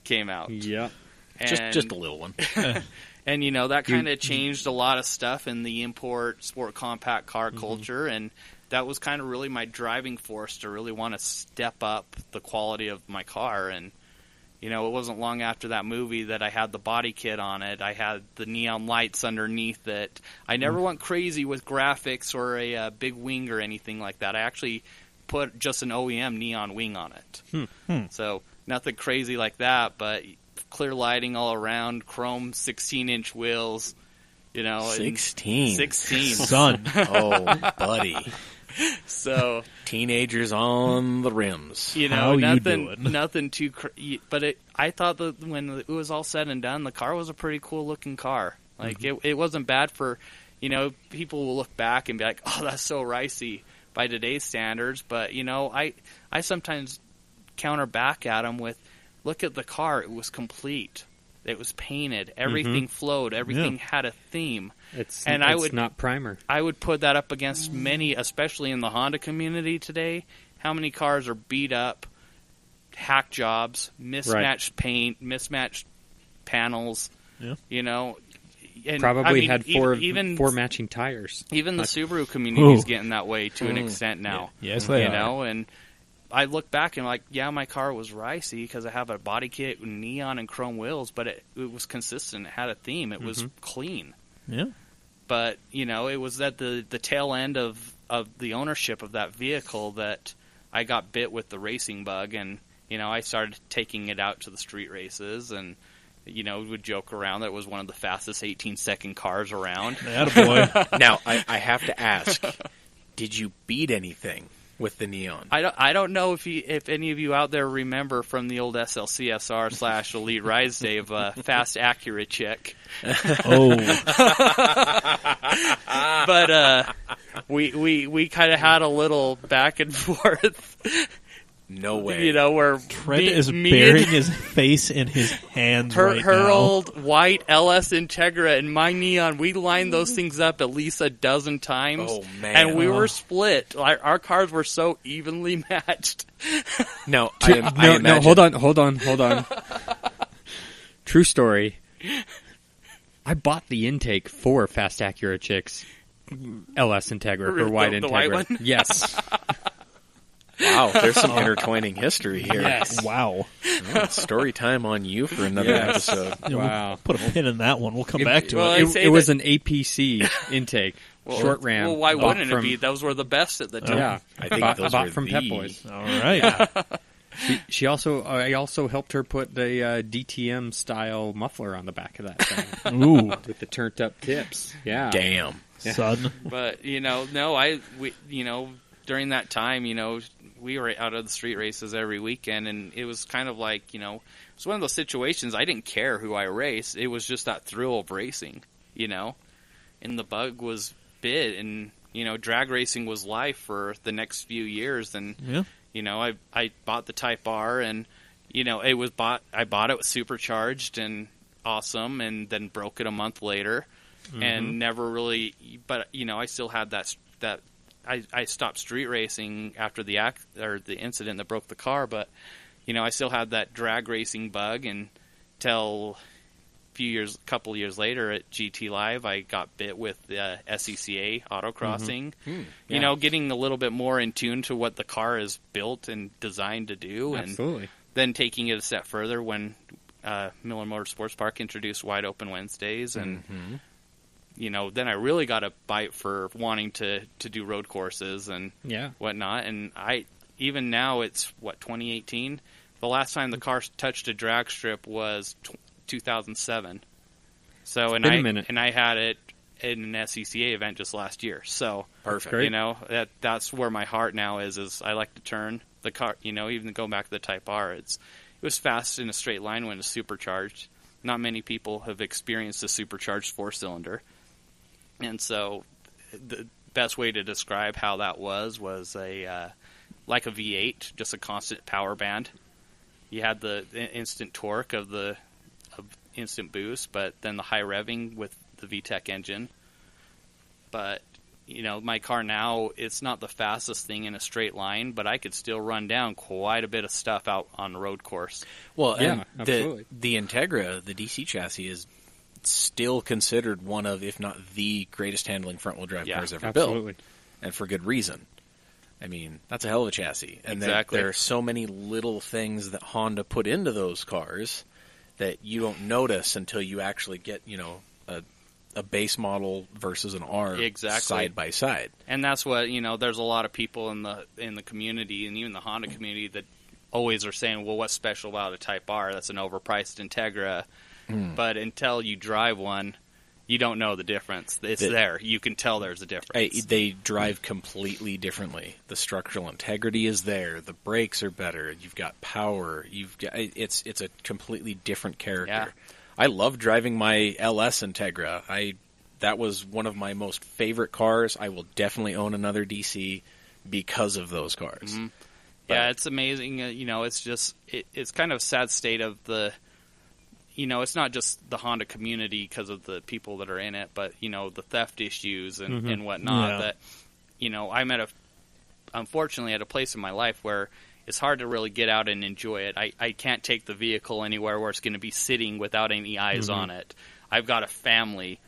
Speaker 3: came out.
Speaker 4: Yeah,
Speaker 1: just a little one.
Speaker 3: And you know that kind of changed a lot of stuff in the import sport compact car culture, and that was kind of really my driving force to really want to step up the quality of my car. And, you know, it wasn't long after that movie that I had the body kit on it. I had the neon lights underneath it. I never went crazy with graphics or a big wing or anything like that. I actually put just an OEM neon wing on it. So nothing crazy like that, but clear lighting all around, chrome 16-inch wheels. You know,
Speaker 1: 16.
Speaker 3: Son.
Speaker 1: Oh, buddy.
Speaker 3: So
Speaker 1: teenagers on the rims.
Speaker 3: You know, nothing too. But I thought that when it was all said and done, the car was a pretty cool looking car. Like it wasn't bad for, you know, people will look back and be like, oh, that's so ricey by today's standards. But you know, I sometimes counter back at them with, look at the car. It was complete. It was painted. Everything flowed. Everything had a theme.
Speaker 4: It's not primer.
Speaker 3: I would put that up against many, especially in the Honda community today. How many cars are beat up, hack jobs, mismatched paint, mismatched panels? Yeah. You know,
Speaker 4: and probably had four matching tires.
Speaker 3: Even the Subaru community is getting that way to an extent now.
Speaker 2: Yes, they are.
Speaker 3: You know, and I look back and like, yeah, my car was ricey because I have a body kit with neon and chrome wheels, but it was consistent. It had a theme. It was clean.
Speaker 2: Yeah.
Speaker 3: But, you know, it was at the tail end of the ownership of that vehicle that I got bit with the racing bug, and, you know, I started taking it out to the street races and, you know, would joke around that it was one of the fastest 18-second cars around.
Speaker 2: Attaboy.
Speaker 1: Now, I have to ask, did you beat anything? with the neon.
Speaker 3: I don't know if any of you out there remember from the old SLCSR / Elite Rise Day of Fast Accurate Check.
Speaker 2: Oh.
Speaker 3: But we kind of had a little back and forth.
Speaker 1: No way.
Speaker 3: You know, where
Speaker 2: Trent is burying his face in his hands
Speaker 3: her
Speaker 2: now.
Speaker 3: old white LS Integra and my neon, we lined those things up at least a dozen times.
Speaker 1: Oh, man.
Speaker 3: And we were split. Our cars were so evenly matched.
Speaker 1: No,
Speaker 4: no, hold on. True story. I bought the intake for Fast Accurate Chicks LS Integra, or white Integra.
Speaker 3: The white one?
Speaker 4: Yes.
Speaker 1: Wow, there's some intertwining history here.
Speaker 4: Yes.
Speaker 2: Wow.
Speaker 1: Oh, story time on you for another episode.
Speaker 2: We'll put a pin in that one. We'll come back to it.
Speaker 4: It was an APC intake, short ram.
Speaker 3: Well, why wouldn't it be? Those were the best at the time.
Speaker 4: Yeah,
Speaker 1: I think
Speaker 4: I bought from Pep Boys.
Speaker 2: All right.
Speaker 4: She also, I also helped her put the DTM style muffler on the back of that thing.
Speaker 2: Ooh.
Speaker 4: With the turned up tips. Yeah.
Speaker 1: Damn.
Speaker 2: Son.
Speaker 3: But, during that time, we were out of the street races every weekend, and it was kind of like, it's one of those situations, I didn't care who I raced. It was just that thrill of racing, and the bug was bit, and, drag racing was life for the next few years, and, I bought the Type R, and, I bought it with supercharged and awesome, and then broke it a month later, and never really, but, I still had that I stopped street racing after the incident that broke the car, but I still had that drag racing bug until a couple years later at GT Live, I got bit with the SCCA autocrossing. Getting a little bit more in tune to what the car is built and designed to do,
Speaker 4: Absolutely.
Speaker 3: And then taking it a step further when Miller Motorsports Park introduced Wide Open Wednesdays and. Then I really got a bite for wanting to do road courses and whatnot. And even now it's 2018. The last time the car touched a drag strip was 2007. So
Speaker 4: it's been a minute.
Speaker 3: And I had it in an SCCA event just last year. So
Speaker 1: perfect.
Speaker 3: That's where my heart now is I like to turn the car. Even going back to the Type R, it was fast in a straight line when it's supercharged. Not many people have experienced a supercharged 4-cylinder. And so the best way to describe how that was like a V8, just a constant power band. You had the instant torque of instant boost, but then the high revving with the VTEC engine. But, my car now, it's not the fastest thing in a straight line, but I could still run down quite a bit of stuff out on the road course.
Speaker 1: Well,
Speaker 4: yeah,
Speaker 1: and
Speaker 4: absolutely.
Speaker 1: The Integra, the DC chassis, is still considered one of, if not the greatest handling front-wheel drive cars ever built. And for good reason. I mean, that's a hell of a chassis. And
Speaker 3: exactly.
Speaker 1: there are so many little things that Honda put into those cars that you don't notice until you actually get, a base model versus an R side by side.
Speaker 3: And that's what, there's a lot of people in the community and even the Honda community that always are saying, well, what's special about a Type R? That's an overpriced Integra. But until you drive one, you don't know the difference. It's there. You can tell there's a difference.
Speaker 1: They drive completely differently. The structural integrity is there. The brakes are better. You've got power. It's a completely different character.
Speaker 3: Yeah.
Speaker 1: I love driving my LS Integra. That was one of my most favorite cars. I will definitely own another DC because of those cars.
Speaker 3: Mm-hmm. Yeah, it's amazing. It's just it's kind of a sad state of the. It's not just the Honda community because of the people that are in it, but, the theft issues and whatnot. Yeah. That, I'm unfortunately at a place in my life where it's hard to really get out and enjoy it. I can't take the vehicle anywhere where it's going to be sitting without any eyes on it. I've got a family,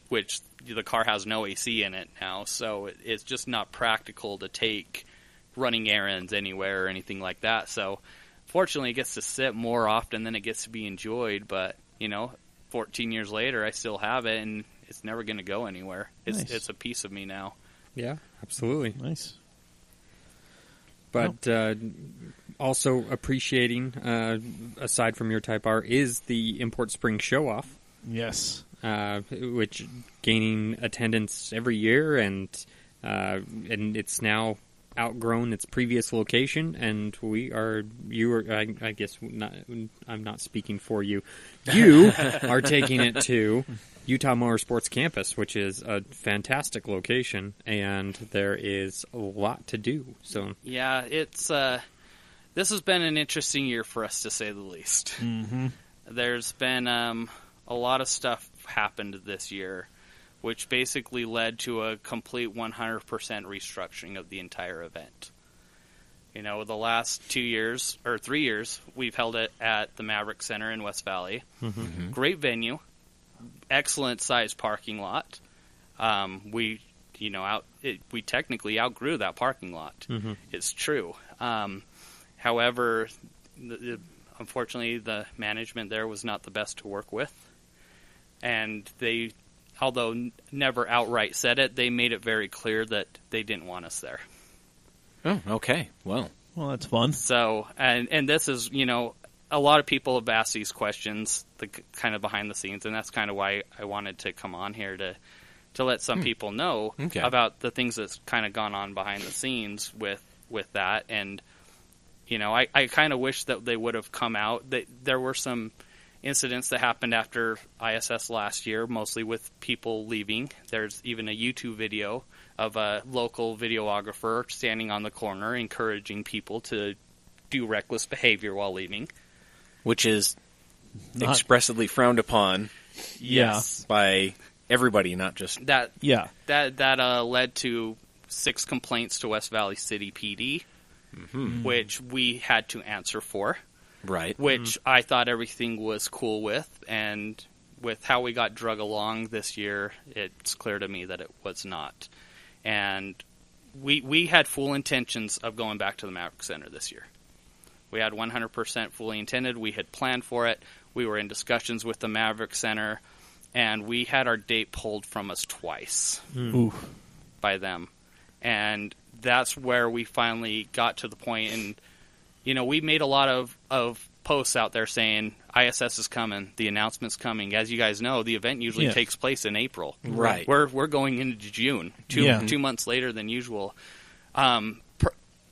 Speaker 3: which the car has no AC in it now, so it's just not practical to take running errands anywhere or anything like that. So, fortunately, it gets to sit more often than it gets to be enjoyed, but, 14 years later, I still have it, and it's never going to go anywhere. It's a piece of me now.
Speaker 4: Yeah, absolutely.
Speaker 2: Nice.
Speaker 4: But also appreciating, aside from your Type R, is the Import Spring Showoff.
Speaker 2: Yes.
Speaker 4: Which gaining attendance every year, and it's now outgrown its previous location, and I guess not, I'm not speaking for you. You are taking it to Utah Motorsports Campus, which is a fantastic location, and there is a lot to do. So
Speaker 3: yeah, it's this has been an interesting year for us, to say the least.
Speaker 2: Mm-hmm.
Speaker 3: There's been a lot of stuff happened this year, which basically led to a complete 100% restructuring of the entire event. You know, the last 2 years, or 3 years, we've held it at the Maverick Center in West Valley.
Speaker 2: Mm-hmm.
Speaker 3: Great venue, excellent sized parking lot. We technically outgrew that parking lot.
Speaker 4: Mm-hmm.
Speaker 3: It's true. However, unfortunately, the management there was not the best to work with. And they, although never outright said it, they made it very clear that they didn't want us there.
Speaker 1: Oh, okay. Well,
Speaker 2: that's fun.
Speaker 3: So, and this is, a lot of people have asked these questions, the kind of behind the scenes, and that's kind of why I wanted to come on here to let some people know about the things that's kind of gone on behind the scenes with that. And, I kind of wish that they would have come out. There were some incidents that happened after ISS last year, mostly with people leaving. There's even a YouTube video of a local videographer standing on the corner encouraging people to do reckless behavior while leaving.
Speaker 1: Which is expressly frowned upon by everybody, not just...
Speaker 3: That led to 6 complaints to West Valley City PD, which we had to answer for.
Speaker 1: Right.
Speaker 3: Which I thought everything was cool with, and with how we got drug along this year, it's clear to me that it was not. And we had full intentions of going back to the Maverick Center this year. We had 100% fully intended. We had planned for it. We were in discussions with the Maverick Center, and we had our date pulled from us twice by them. And that's where we finally got to the point, and we made a lot of posts out there saying ISS is coming, the announcement's coming. As you guys know, the event usually takes place in April.
Speaker 1: Right.
Speaker 3: We're going into June, 2 months later than usual.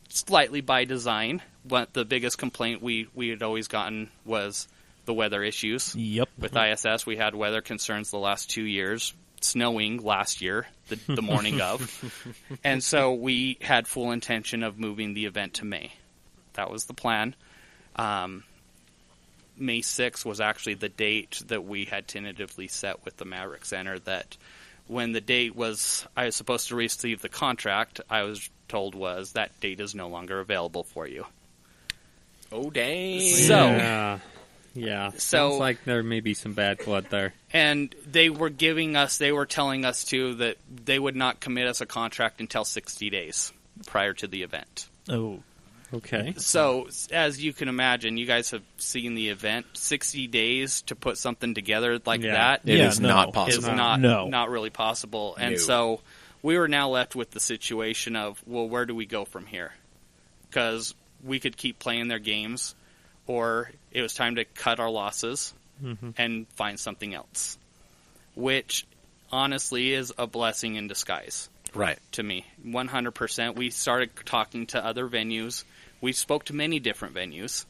Speaker 3: Slightly by design, but the biggest complaint we had always gotten was the weather issues.
Speaker 2: Yep.
Speaker 3: With ISS, we had weather concerns the last 2 years, snowing last year, the morning of. And so we had full intention of moving the event to May. That was the plan. May 6th was actually the date that we had tentatively set with the Maverick Center, that when the date was I was supposed to receive the contract, I was told was that date is no longer available for you.
Speaker 1: Oh, dang.
Speaker 3: So,
Speaker 4: yeah. Sounds like there may be some bad blood there.
Speaker 3: And they were telling us too that they would not commit us a contract until 60 days prior to the event.
Speaker 2: Oh.
Speaker 4: Okay.
Speaker 3: So, as you can imagine, you guys have seen the event. 60 days to put something together like that
Speaker 1: is not possible.
Speaker 3: Is not really possible. And so we were now left with the situation of, well, where do we go from here? Because we could keep playing their games, or it was time to cut our losses and find something else, which honestly is a blessing in disguise.
Speaker 1: Right.
Speaker 3: To me, 100%. We started talking to other venues. We spoke to many different venues.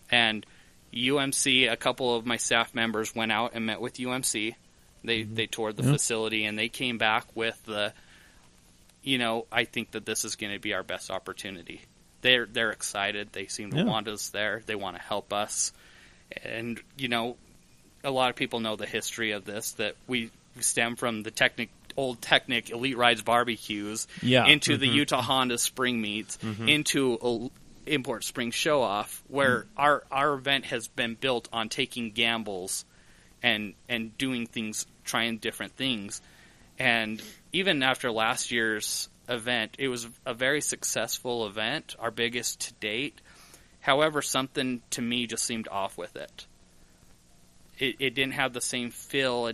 Speaker 3: And UMC, a couple of my staff members went out and met with UMC. They toured the facility, and they came back with the, I think that this is going to be our best opportunity. They're excited. They seem to want us there. They want to help us. And, a lot of people know the history of this, that we stem from the old Technic Elite Rides barbecues into the Utah Honda Spring Meets, into Import Spring Showoff, where our event has been built on taking gambles and doing things, trying different things. And even after last year's event, it was a very successful event, our biggest to date. However, something to me just seemed off with it. It didn't have the same feel.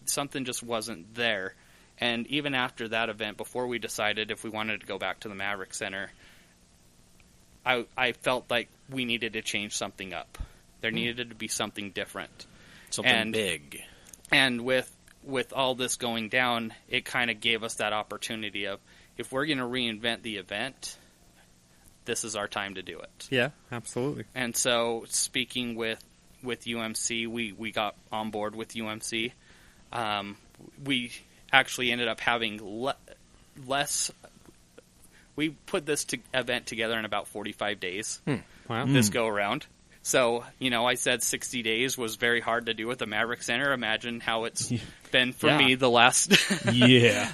Speaker 3: Something just wasn't there. And even after that event, before we decided if we wanted to go back to the Maverick Center, I felt like we needed to change something up. There needed to be something different.
Speaker 1: Something big.
Speaker 3: And with all this going down, it kind of gave us that opportunity of, if we're going to reinvent the event, this is our time to do it.
Speaker 4: Yeah, absolutely.
Speaker 3: And so, speaking with UMC, we got on board with UMC. We actually ended up having less. We put this event together in about 45 days.
Speaker 4: Wow.
Speaker 3: This go around. So, I said 60 days was very hard to do at the Maverick Center. Imagine how it's been for me the last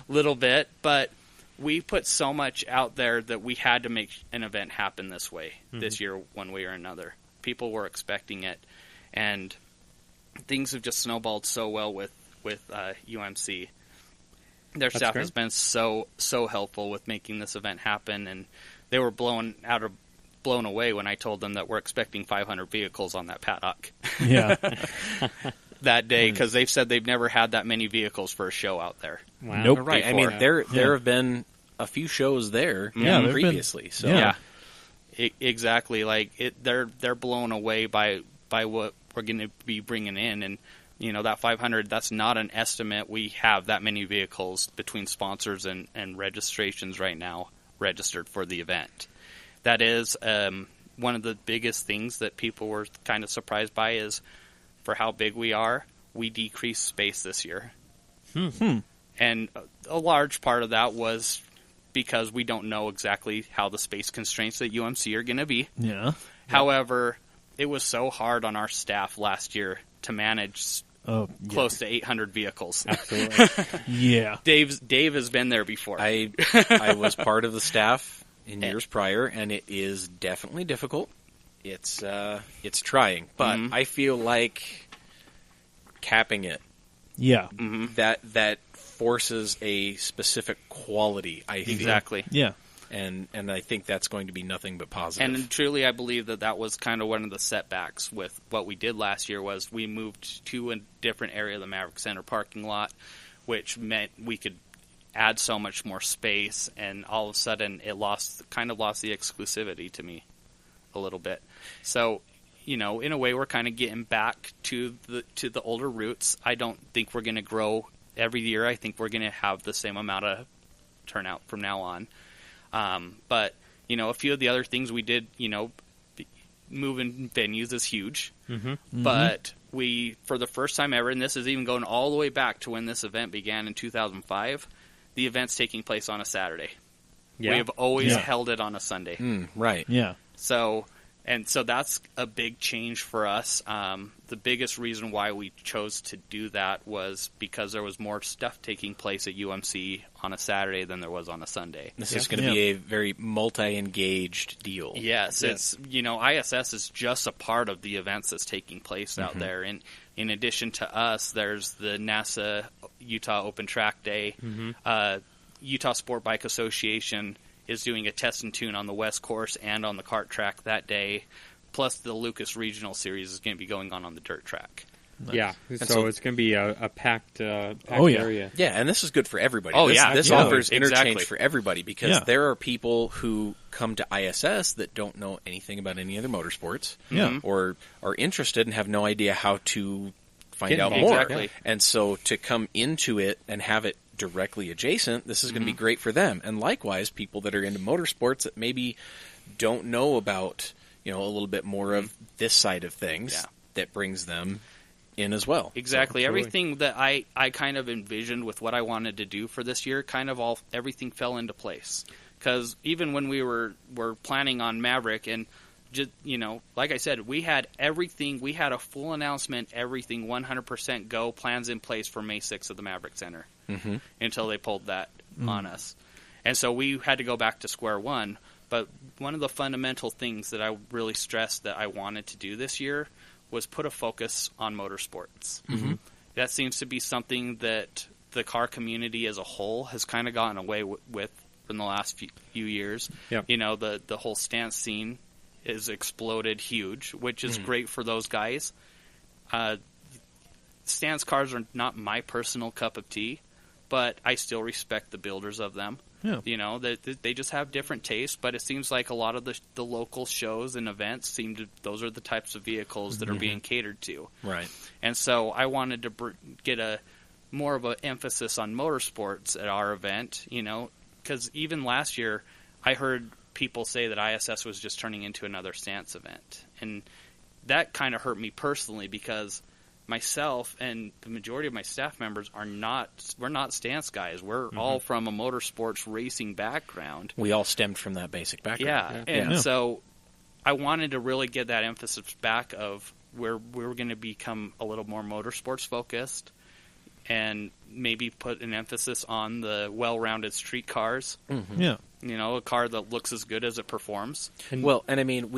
Speaker 3: little bit. But we put so much out there that we had to make an event happen this way, this year, one way or another. People were expecting it. And things have just snowballed so well with UMC. Their staff has been so helpful with making this event happen, and they were blown away when I told them that we're expecting 500 vehicles on that paddock.
Speaker 2: Yeah.
Speaker 3: That day, because they've said they've never had that many vehicles for a show out there.
Speaker 4: Wow.
Speaker 2: Nope.
Speaker 1: Right.
Speaker 3: Before.
Speaker 1: I mean, there have been a few shows there previously. So
Speaker 3: Exactly. Like they're blown away by what we're going to be bringing in, and that 500. That's not an estimate. We have that many vehicles between sponsors and registrations right now registered for the event. That is one of the biggest things that people were kind of surprised by is for how big we are. We decreased space this year, and a large part of that was because we don't know exactly how the space constraints at UMC are going to be.
Speaker 2: Yeah.
Speaker 3: However, it was so hard on our staff last year to manage close to 800 vehicles.
Speaker 4: Absolutely.
Speaker 2: Yeah.
Speaker 3: Dave has been there before.
Speaker 1: I was part of the staff in years prior, and it is definitely difficult. It's trying, but I feel like capping it.
Speaker 2: Yeah.
Speaker 1: That forces a specific quality. I think.
Speaker 3: Exactly.
Speaker 2: Yeah.
Speaker 1: And I think that's going to be nothing but positive.
Speaker 3: And truly, I believe that was kind of one of the setbacks with what we did last year was we moved to a different area of the Maverick Center parking lot, which meant we could add so much more space, and all of a sudden it lost the exclusivity to me a little bit. So, in a way, we're kind of getting back to the older roots. I don't think we're going to grow every year. I think we're going to have the same amount of turnout from now on. But, a few of the other things we did, moving venues is huge. But we, for the first time ever, and this is even going all the way back to when this event began in 2005, the event's taking place on a Saturday. Yeah. We have always held it on a Sunday.
Speaker 1: Right.
Speaker 2: Yeah.
Speaker 3: So that's a big change for us. The biggest reason why we chose to do that was because there was more stuff taking place at UMC on a Saturday than there was on a Sunday.
Speaker 1: This is going to be a very multi-engaged deal.
Speaker 3: Yes, it's ISS is just a part of the events that's taking place out there. And in addition to us, there's the NASA Utah Open Track Day. Utah Sport Bike Association is doing a test and tune on the West Course and on the kart track that day. Plus, the Lucas Regional Series is going to be going on the dirt track.
Speaker 2: Nice.
Speaker 4: Yeah, so it's going to be a packed area.
Speaker 1: Yeah, and this is good for everybody.
Speaker 3: Oh,
Speaker 1: This offers interchange
Speaker 3: exactly.
Speaker 1: for everybody because there are people who come to ISS that don't know anything about any other motorsports or are interested and have no idea how to find out more.
Speaker 3: Exactly.
Speaker 1: And so to come into it and have it directly adjacent, this is going to be great for them. And likewise, people that are into motorsports that maybe don't know about a little bit more of this side of things that brings them in as well.
Speaker 3: Exactly.
Speaker 4: So,
Speaker 3: everything that I kind of envisioned with what I wanted to do for this year, everything fell into place. Because even when we were planning on Maverick, and just like I said, we had everything. We had a full announcement, everything 100% go, plans in place for May 6th at the Maverick Center until they pulled that on us. And so we had to go back to square one. But one of the fundamental things that I really stressed that I wanted to do this year was put a focus on motorsports. That seems to be something that the car community as a whole has kind of gotten away with in the last few years.
Speaker 4: Yep.
Speaker 3: The whole stance scene is exploded huge, which is great for those guys. Stance cars are not my personal cup of tea, but I still respect the builders of them. Yeah. They just have different tastes, but it seems like a lot of the local shows and events those are the types of vehicles that are being catered to.
Speaker 1: Right.
Speaker 3: And so I wanted to get a more of an emphasis on motorsports at our event, because even last year I heard people say that ISS was just turning into another stance event. And that kind of hurt me personally because myself and the majority of my staff members we're not stance guys. We're all from a motorsports racing background.
Speaker 1: We all stemmed from that basic background.
Speaker 3: So I wanted to really get that emphasis back of where we were going to become a little more motorsports focused and maybe put an emphasis on the well-rounded street cars.
Speaker 2: Yeah.
Speaker 3: A car that looks as good as it performs.
Speaker 1: I mean,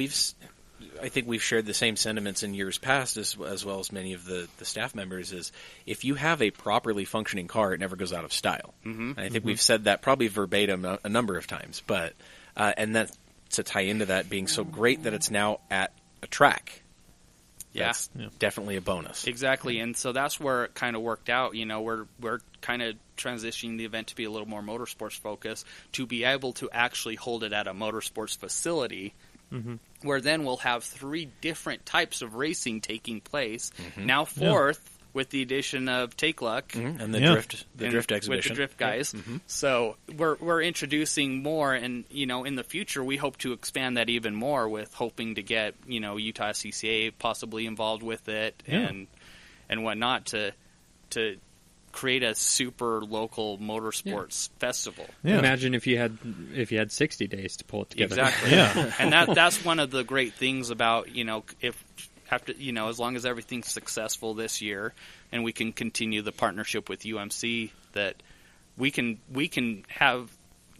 Speaker 1: I think we've shared the same sentiments in years past as well as many of the staff members is if you have a properly functioning car, it never goes out of style. And I think we've said that probably verbatim a number of times. But and that to tie into that being so great that it's now at a track. That's definitely a bonus.
Speaker 3: Exactly, and so that's where it kind of worked out. We're kind of transitioning the event to be a little more motorsports focused, to be able to actually hold it at a motorsports facility, where then we'll have 3 different types of racing taking place. Now 4th with the addition of Take Luck
Speaker 1: and the drift exhibition
Speaker 3: with the drift guys. So we're introducing more, and in the future we hope to expand that even more with hoping to get Utah CCA possibly involved with it and whatnot to create a super local motorsports festival.
Speaker 4: Imagine if you had 60 days to pull it together.
Speaker 3: Exactly. And that's one of the great things about if after as long as everything's successful this year and we can continue the partnership with UMC, that we can have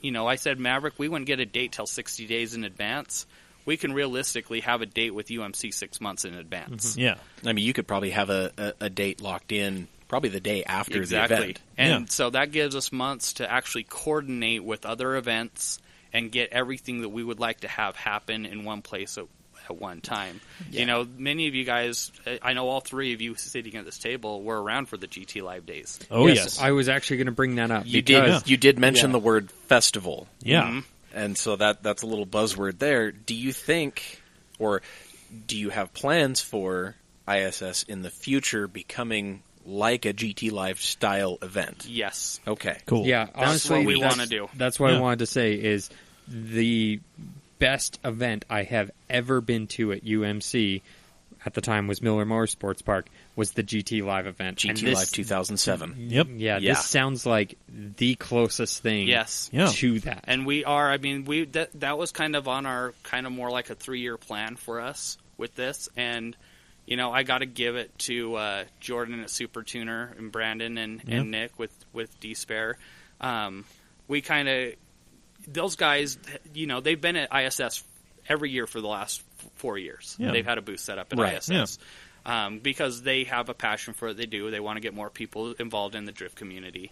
Speaker 3: I said Maverick, we wouldn't get a date till 60 days in advance. We can realistically have a date with UMC 6 months in advance.
Speaker 2: Yeah.
Speaker 1: I mean, you could probably have a date locked in probably the day after the event.
Speaker 3: And so that gives us months to actually coordinate with other events and get everything that we would like to have happen in one place at one time. Many of you guys, I know all 3 of you sitting at this table were around for the GT Live days.
Speaker 2: Oh, yes.
Speaker 4: I was actually going to bring that up.
Speaker 1: You did mention the word festival.
Speaker 2: Yeah.
Speaker 1: And so that's a little buzzword there. Do you think, or do you have plans for ISS in the future becoming like a GT Live style event?
Speaker 3: Yes.
Speaker 1: Okay.
Speaker 2: Cool.
Speaker 4: Yeah,
Speaker 3: that's
Speaker 4: honestly,
Speaker 3: what we want to do.
Speaker 4: That's what I wanted to say is the best event I have ever been to at UMC at the time was Miller Motorsports Park, was the GT Live event.
Speaker 1: GT Live 2007.
Speaker 2: Yep.
Speaker 4: Yeah, this sounds like the closest thing to that.
Speaker 3: And we are, that was kind of on our kind of more like a 3-year plan for us with this. And, I got to give it to Jordan at Super Tuner and Brandon and Nick with D-Spare. We kind of, those guys, they've been at ISS every year for the last 4 years.
Speaker 2: Yeah.
Speaker 3: They've had a booth set up at ISS because they have a passion for what they do. They want to get more people involved in the drift community.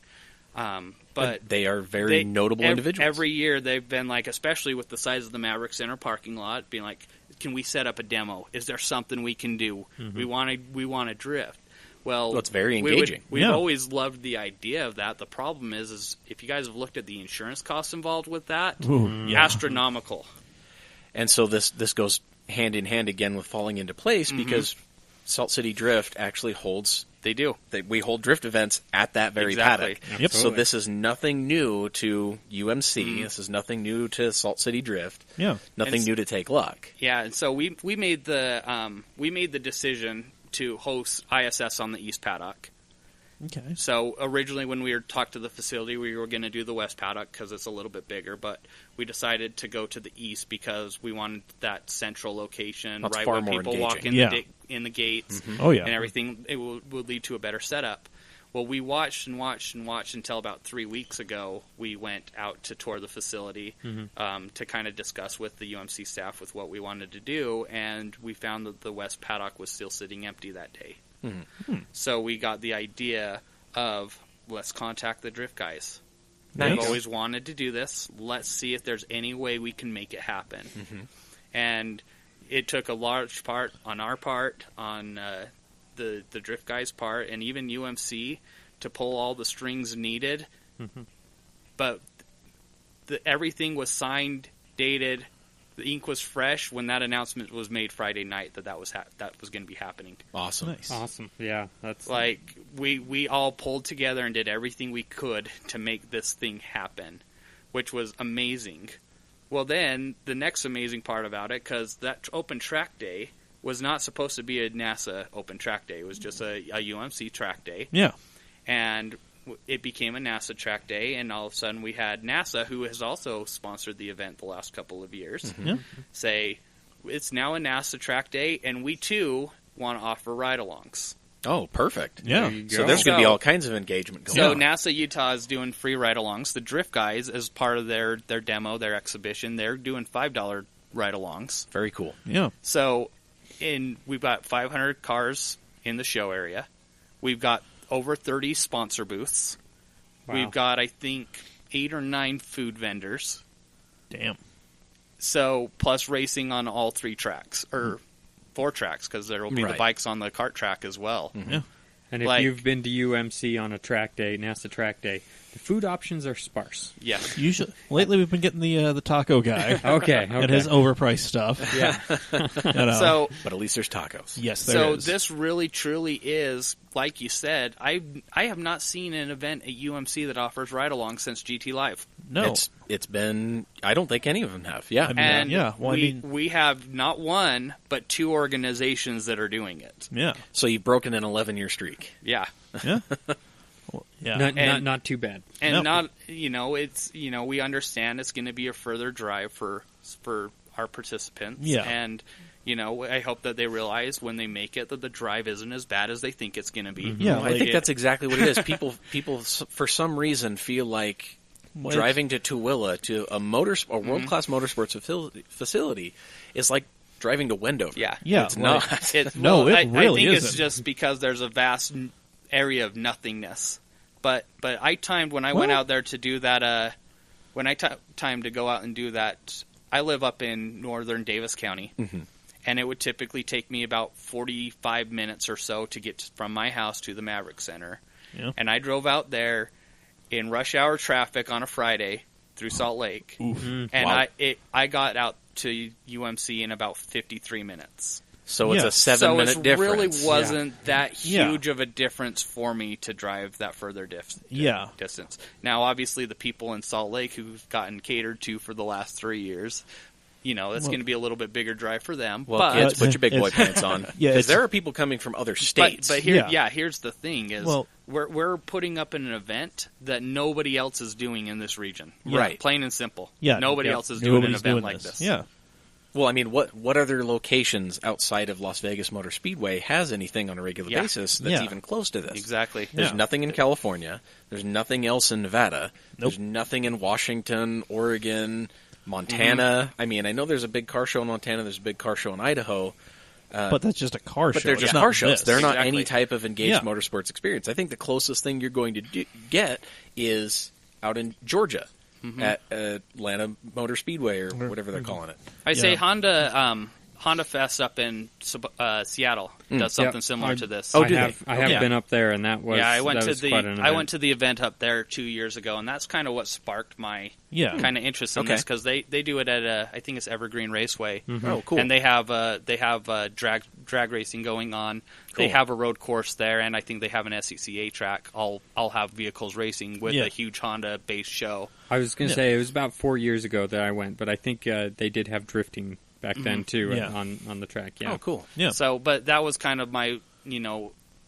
Speaker 3: But
Speaker 1: they are very notable individuals.
Speaker 3: Every year they've been like, especially with the size of the Maverick Center parking lot, being like, can we set up a demo? Is there something we can do? We want to drift. Well,
Speaker 1: it's very engaging.
Speaker 3: We've always loved the idea of that. The problem is if you guys have looked at the insurance costs involved with that, astronomical.
Speaker 1: And so this goes hand in hand again with falling into place because Salt City Drift actually holds.
Speaker 3: They do.
Speaker 1: We hold drift events at that very paddock.
Speaker 2: Yep.
Speaker 1: So this is nothing new to UMC. This is nothing new to Salt City Drift.
Speaker 2: Yeah.
Speaker 1: Nothing new to Take Luck.
Speaker 3: Yeah, and so we made the decision to host ISS on the East Paddock.
Speaker 2: Okay.
Speaker 3: So originally when we talked to the facility, we were going to do the West Paddock because it's a little bit bigger, but we decided to go to the East because we wanted that central location,
Speaker 1: That's
Speaker 3: right
Speaker 1: far
Speaker 3: where
Speaker 1: more
Speaker 3: people
Speaker 1: engaging.
Speaker 3: walk in the gates
Speaker 2: Oh, yeah.
Speaker 3: and everything. It would lead to a better setup. Well, we watched until about 3 weeks ago we went out to tour the facility to kind of discuss with the UMC staff with what we wanted to do, and we found that the West Paddock was still sitting empty that day. So we got the idea of, let's contact the drift guys.
Speaker 1: Nice.
Speaker 3: We've always wanted to do this. Let's see if there's any way we can make it happen. And it took a large part on our part, on the drift guys' part, and even UMC to pull all the strings needed. But everything was signed, dated. The ink was fresh when that announcement was made Friday night that was going to be happening.
Speaker 1: Awesome.
Speaker 2: Nice.
Speaker 4: Awesome. Yeah, that's
Speaker 3: like we all pulled together and did everything we could to make this thing happen, which was amazing. Well, then the next amazing part about it, because that open track day was not supposed to be a NASA open track day. It was just a UMC track day.
Speaker 2: Yeah.
Speaker 3: And it became a NASA track day, and all of a sudden we had NASA, who has also sponsored the event the last couple of years, say, it's now a NASA track day, and we too want to offer ride-alongs.
Speaker 1: Oh, perfect.
Speaker 2: Yeah.
Speaker 1: So there's going to be all kinds of engagement going on.
Speaker 3: So NASA Utah is doing free ride-alongs. The Drift guys, as part of their demo, their exhibition, they're doing $5 ride-alongs.
Speaker 1: Very cool.
Speaker 2: Yeah.
Speaker 3: So we've got 500 cars in the show area. We've got over 30 sponsor booths.
Speaker 4: Wow.
Speaker 3: We've got, I think, 8 or 9 food vendors.
Speaker 2: Damn.
Speaker 3: So, plus racing on all 3 tracks, or 4 tracks, because there will be the bikes on the kart track as well.
Speaker 2: Yeah.
Speaker 4: And if you've been to UMC on a track day, NASA track day, the food options are sparse.
Speaker 3: Yeah.
Speaker 2: Usually, lately we've been getting the taco guy.
Speaker 4: Okay.
Speaker 2: And his overpriced stuff.
Speaker 4: Yeah.
Speaker 3: So,
Speaker 1: but at least there's tacos.
Speaker 2: Yes, there is.
Speaker 3: So this really, truly is, like you said, I have not seen an event at UMC that offers ride-along since GT Live.
Speaker 2: No.
Speaker 1: It's been, I don't think any of them have. Yeah.
Speaker 2: I mean,
Speaker 3: And
Speaker 2: yeah. Well,
Speaker 3: we have not one, but 2 organizations that are doing it.
Speaker 2: Yeah.
Speaker 1: So you've broken an 11-year streak.
Speaker 3: Yeah.
Speaker 2: Yeah. Well, yeah.
Speaker 4: Not too bad.
Speaker 3: And
Speaker 2: No.
Speaker 3: it's, we understand it's going to be a further drive for our participants.
Speaker 2: Yeah.
Speaker 3: And, I hope that they realize when they make it that the drive isn't as bad as they think it's going to be.
Speaker 2: Yeah,
Speaker 1: I think that's exactly what it is. People for some reason feel like driving to Tooele, to a world-class motorsports facility, is like driving to Wendover.
Speaker 3: Yeah.
Speaker 2: Yeah.
Speaker 1: It's not.
Speaker 2: No, it really
Speaker 3: I think
Speaker 2: isn't.
Speaker 3: it's just because there's a vast area of nothingness. But I timed when I went out there to do that. When I timed to go out and do that, I live up in northern Davis County, and it would typically take me about 45 minutes or so to get from my house to the Maverick Center.
Speaker 2: Yeah.
Speaker 3: And I drove out there in rush hour traffic on a Friday through Salt Lake, and
Speaker 1: Wow.
Speaker 3: I got out to UMC in about 53 minutes.
Speaker 1: So it's
Speaker 2: Yeah.
Speaker 1: a 7-minute difference.
Speaker 3: So it really wasn't that huge of a difference for me to drive that further distance. Now, obviously, the people in Salt Lake who've gotten catered to for the last 3 years, it's going to be a little bit bigger drive for them.
Speaker 1: Well,
Speaker 3: but,
Speaker 1: kids, put your big boy pants on.
Speaker 2: Yeah,
Speaker 1: Because there are people coming from other states.
Speaker 3: But here's the thing: is we're putting up an event that nobody else is doing in this region.
Speaker 2: Yeah.
Speaker 1: Right.
Speaker 3: Plain and simple.
Speaker 2: Yeah.
Speaker 3: Nobody else is doing an
Speaker 2: Nobody's
Speaker 3: event
Speaker 2: doing
Speaker 3: like this.
Speaker 2: Yeah.
Speaker 1: Well, I mean, what other locations outside of Las Vegas Motor Speedway has anything on a regular basis that's even close to this?
Speaker 3: Exactly.
Speaker 1: There's nothing in California. There's nothing else in Nevada.
Speaker 2: Nope.
Speaker 1: There's nothing in Washington, Oregon, Montana. I mean, I know there's a big car show in Montana. There's a big car show in Idaho.
Speaker 2: But that's just a car show.
Speaker 1: But they're
Speaker 2: It's
Speaker 1: just
Speaker 2: not
Speaker 1: car shows.
Speaker 2: this.
Speaker 1: They're not
Speaker 3: Exactly.
Speaker 1: any type of engaged motorsports experience. I think the closest thing you're going to get is out in Georgia at Atlanta Motor Speedway or whatever they're calling it.
Speaker 3: I say
Speaker 2: Yeah.
Speaker 3: Honda Fest up in Seattle does something similar to this.
Speaker 1: Oh,
Speaker 4: I
Speaker 1: do
Speaker 4: have
Speaker 1: they?
Speaker 4: been up there, and that was
Speaker 3: I went
Speaker 4: that
Speaker 3: to
Speaker 4: was quite an
Speaker 3: I
Speaker 4: event.
Speaker 3: went to the event up there 2 years ago, and that's kind of what sparked my kind of interest in
Speaker 1: Okay.
Speaker 3: this, because they do it at I think it's Evergreen Raceway.
Speaker 1: Oh, cool.
Speaker 3: And they have drag racing going on. They
Speaker 1: Cool.
Speaker 3: have a road course there, and I think they have an SCCA track. I'll have vehicles racing with a huge Honda based show.
Speaker 4: I was going to say it was about 4 years ago that I went, but I think they did have drifting back then too on the track. Yeah.
Speaker 1: Oh, cool.
Speaker 2: Yeah.
Speaker 3: So, but that was kind of my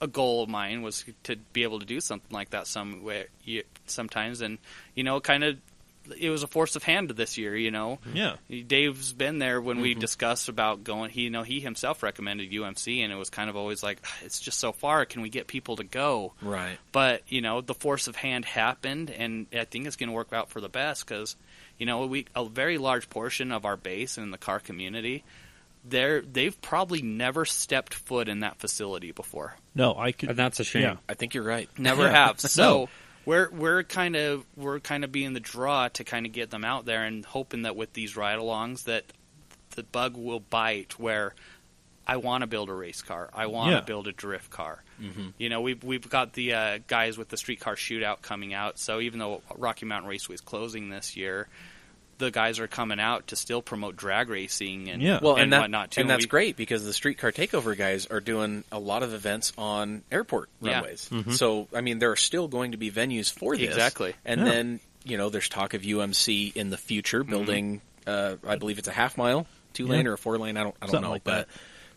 Speaker 3: a goal of mine was to be able to do something like that sometimes, and kind of. It was a force of hand this year,
Speaker 2: Yeah.
Speaker 3: Dave's been there when we discussed about going. He himself recommended UMC, and it was kind of always like, it's just so far. Can we get people to go?
Speaker 1: Right.
Speaker 3: But the force of hand happened, and I think it's going to work out for the best because a very large portion of our base and the car community, they've probably never stepped foot in that facility before.
Speaker 2: No, I could.
Speaker 4: And that's a shame.
Speaker 2: Yeah.
Speaker 1: I think you're right.
Speaker 3: Never have. So. We're kind of being the draw to kind of get them out there, and hoping that with these ride-alongs that the bug will bite where I want to build a race car, I want to build a drift car. We've got the guys with the streetcar shootout coming out, so even though Rocky Mountain Raceway is closing this year, the guys are coming out to still promote drag racing and whatnot too.
Speaker 1: And that's great because the streetcar takeover guys are doing a lot of events on airport runways. So I mean, there are still going to be venues for this.
Speaker 3: Exactly.
Speaker 1: And then there's talk of UMC in the future building I believe it's a half mile, 2-lane or a 4-lane. I don't know,
Speaker 2: like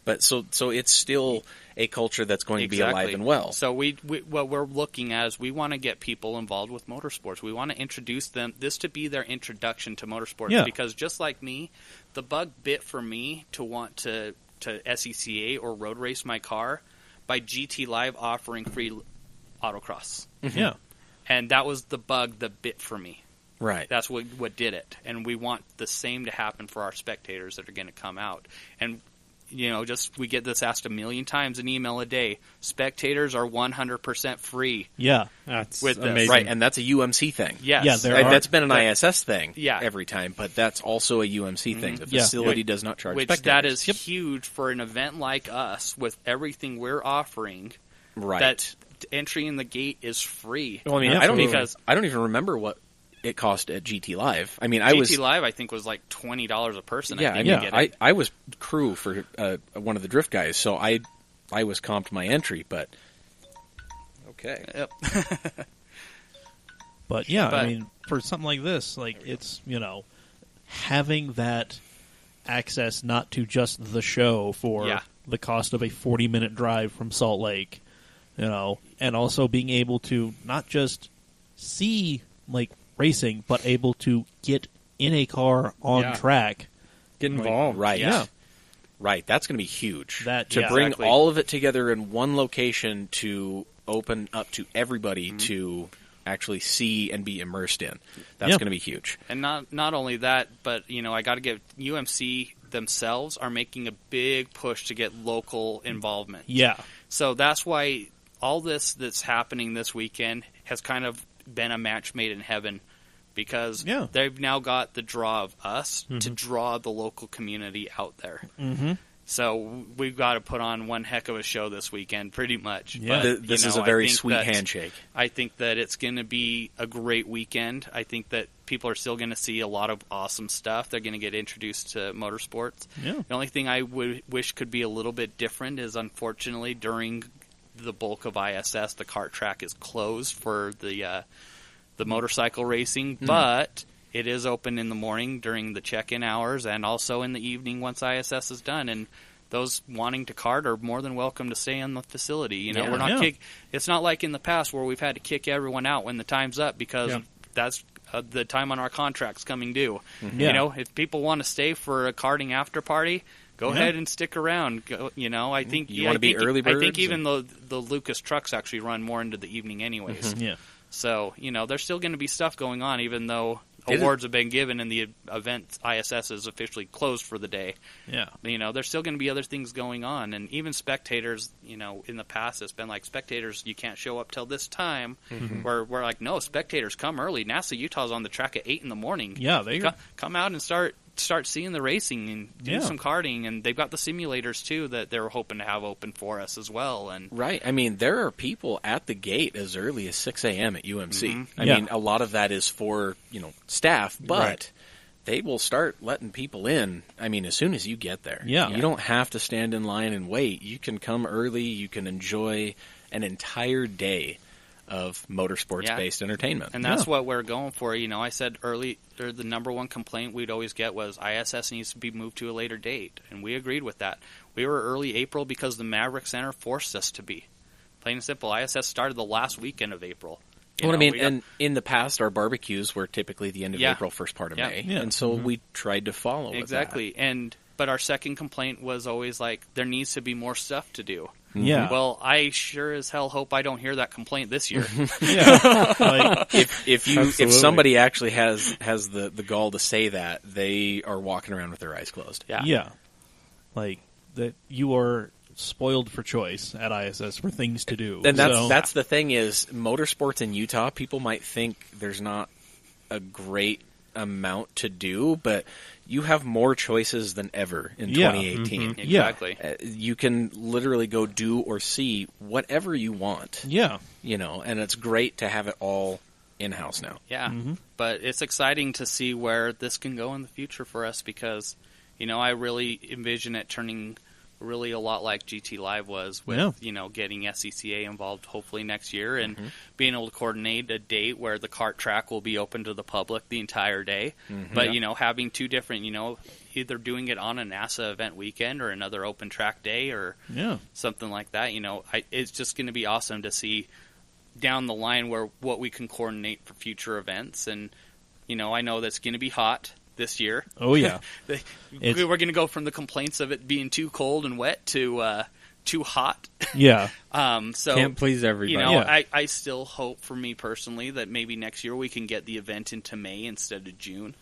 Speaker 1: but so it's still a culture that's going to be alive and well.
Speaker 3: So we what we're looking at is we want to get people involved with motorsports. We want to introduce them, this to be their introduction to motorsports, because just like me, the bug bit for me to want to SECA or road race my car by GT Live offering free autocross.
Speaker 2: Yeah.
Speaker 3: And that was the bug that bit for me.
Speaker 1: Right.
Speaker 3: That's what did it. And we want the same to happen for our spectators that are going to come out. And we get this asked a million times an email a day. Spectators are 100% free.
Speaker 2: Yeah.
Speaker 4: That's
Speaker 3: with
Speaker 4: amazing.
Speaker 3: this.
Speaker 1: Right, and that's a UMC thing.
Speaker 3: Yes.
Speaker 2: Yeah,
Speaker 1: That's been an ISS thing every time, but that's also a UMC thing. The
Speaker 2: Yeah.
Speaker 1: facility does not charge
Speaker 3: Which
Speaker 1: spectators.
Speaker 3: that is huge for an event like us with everything we're offering.
Speaker 1: Right.
Speaker 3: That entry in the gate is free.
Speaker 1: Well, I mean,
Speaker 2: Yeah,
Speaker 1: I don't
Speaker 3: absolutely.
Speaker 1: even remember what it cost at GT Live. I mean,
Speaker 3: GT Live, I think, was like $20 a person.
Speaker 1: Yeah,
Speaker 3: I think
Speaker 1: I was crew for one of the drift guys, so I was comped my entry, but okay.
Speaker 3: Yep.
Speaker 2: But I mean, for something like this, like it's having that access not to just the show for the cost of a 40-minute drive from Salt Lake, and also being able to not just see like racing, but able to get in a car on track,
Speaker 4: get involved.
Speaker 1: Right.
Speaker 2: Yeah.
Speaker 1: Right. That's going to be huge.
Speaker 2: To
Speaker 1: bring all of it together in one location to open up to everybody to actually see and be immersed in. That's going to be huge.
Speaker 3: And not only that, but I got to give UMC themselves are making a big push to get local involvement.
Speaker 2: Yeah.
Speaker 3: So that's why all this that's happening this weekend has kind of been a match made in heaven, because they've now got the draw of us to draw the local community out there. Mm-hmm. So we've got to put on one heck of a show this weekend, pretty much.
Speaker 2: Yeah.
Speaker 3: But,
Speaker 1: This is a very sweet handshake.
Speaker 3: I think that it's going to be a great weekend. I think that people are still going to see a lot of awesome stuff. They're going to get introduced to motorsports.
Speaker 2: Yeah.
Speaker 3: The only thing I would wish could be a little bit different is, unfortunately, during the bulk of ISS, the kart track is closed for the motorcycle racing, but it is open in the morning during the check-in hours and also in the evening once ISS is done. And those wanting to kart are more than welcome to stay in the facility. We're not it's not like in the past where we've had to kick everyone out when the time's up because that's the time on our contract's coming due.
Speaker 2: Yeah.
Speaker 3: If people want to stay for a karting after party, go ahead and stick around. I think
Speaker 1: you want to be early birds.
Speaker 3: I think even the Lucas trucks actually run more into the evening anyways.
Speaker 2: Yeah.
Speaker 3: So, there's still going to be stuff going on, even though awards have been given and the event ISS is officially closed for the day.
Speaker 2: Yeah.
Speaker 3: There's still going to be other things going on. And even spectators, in the past, it's been like, spectators, you can't show up till this time. Mm-hmm. Where we're like, no, spectators, come early. NASA Utah's on the track at 8 in the morning.
Speaker 2: Yeah, they
Speaker 3: come out and start seeing the racing and do some karting, and they've got the simulators too that they're hoping to have open for us as well. And
Speaker 1: right, I mean, there are people at the gate as early as 6 a.m. at UMC.
Speaker 3: Mm-hmm.
Speaker 1: I mean, a lot of that is for staff, but they will start letting people in. I mean, as soon as you get there, you don't have to stand in line and wait. You can come early. You can enjoy an entire day of motorsports-based entertainment.
Speaker 3: And that's what we're going for. I said early, or the number one complaint we'd always get was ISS needs to be moved to a later date, and we agreed with that. We were early April because the Maverick Center forced us to be. Plain and simple, ISS started the last weekend of April.
Speaker 1: And in the past, our barbecues were typically the end of April, first part of May, and so we tried to follow
Speaker 3: exactly.
Speaker 1: with that.
Speaker 3: But our second complaint was always like, there needs to be more stuff to do.
Speaker 2: Yeah.
Speaker 3: Well, I sure as hell hope I don't hear that complaint this year.
Speaker 1: If somebody actually has the gall to say that, they are walking around with their eyes closed.
Speaker 2: Yeah. Like that, you are spoiled for choice at ISS for things to do.
Speaker 1: And that's the thing is, motorsports in Utah, people might think there's not a great amount to do, but you have more choices than ever in 2018.
Speaker 3: Mm-hmm. Exactly.
Speaker 1: You can literally go do or see whatever you want.
Speaker 2: Yeah.
Speaker 1: And it's great to have it all in-house now.
Speaker 3: Yeah. Mm-hmm. But it's exciting to see where this can go in the future for us because, I really envision it turning really a lot like GT Live was with, getting SCCA involved hopefully next year and being able to coordinate a date where the kart track will be open to the public the entire day. But, having two different, either doing it on a NASA event weekend or another open track day or something like that, it's just going to be awesome to see down the line what we can coordinate for future events. And, I know that's going to be hot this year.
Speaker 2: Oh, yeah.
Speaker 3: We're going to go from the complaints of it being too cold and wet to too hot.
Speaker 2: Yeah.
Speaker 3: So
Speaker 4: can't please everybody.
Speaker 3: I still hope for me personally that maybe next year we can get the event into May instead of June.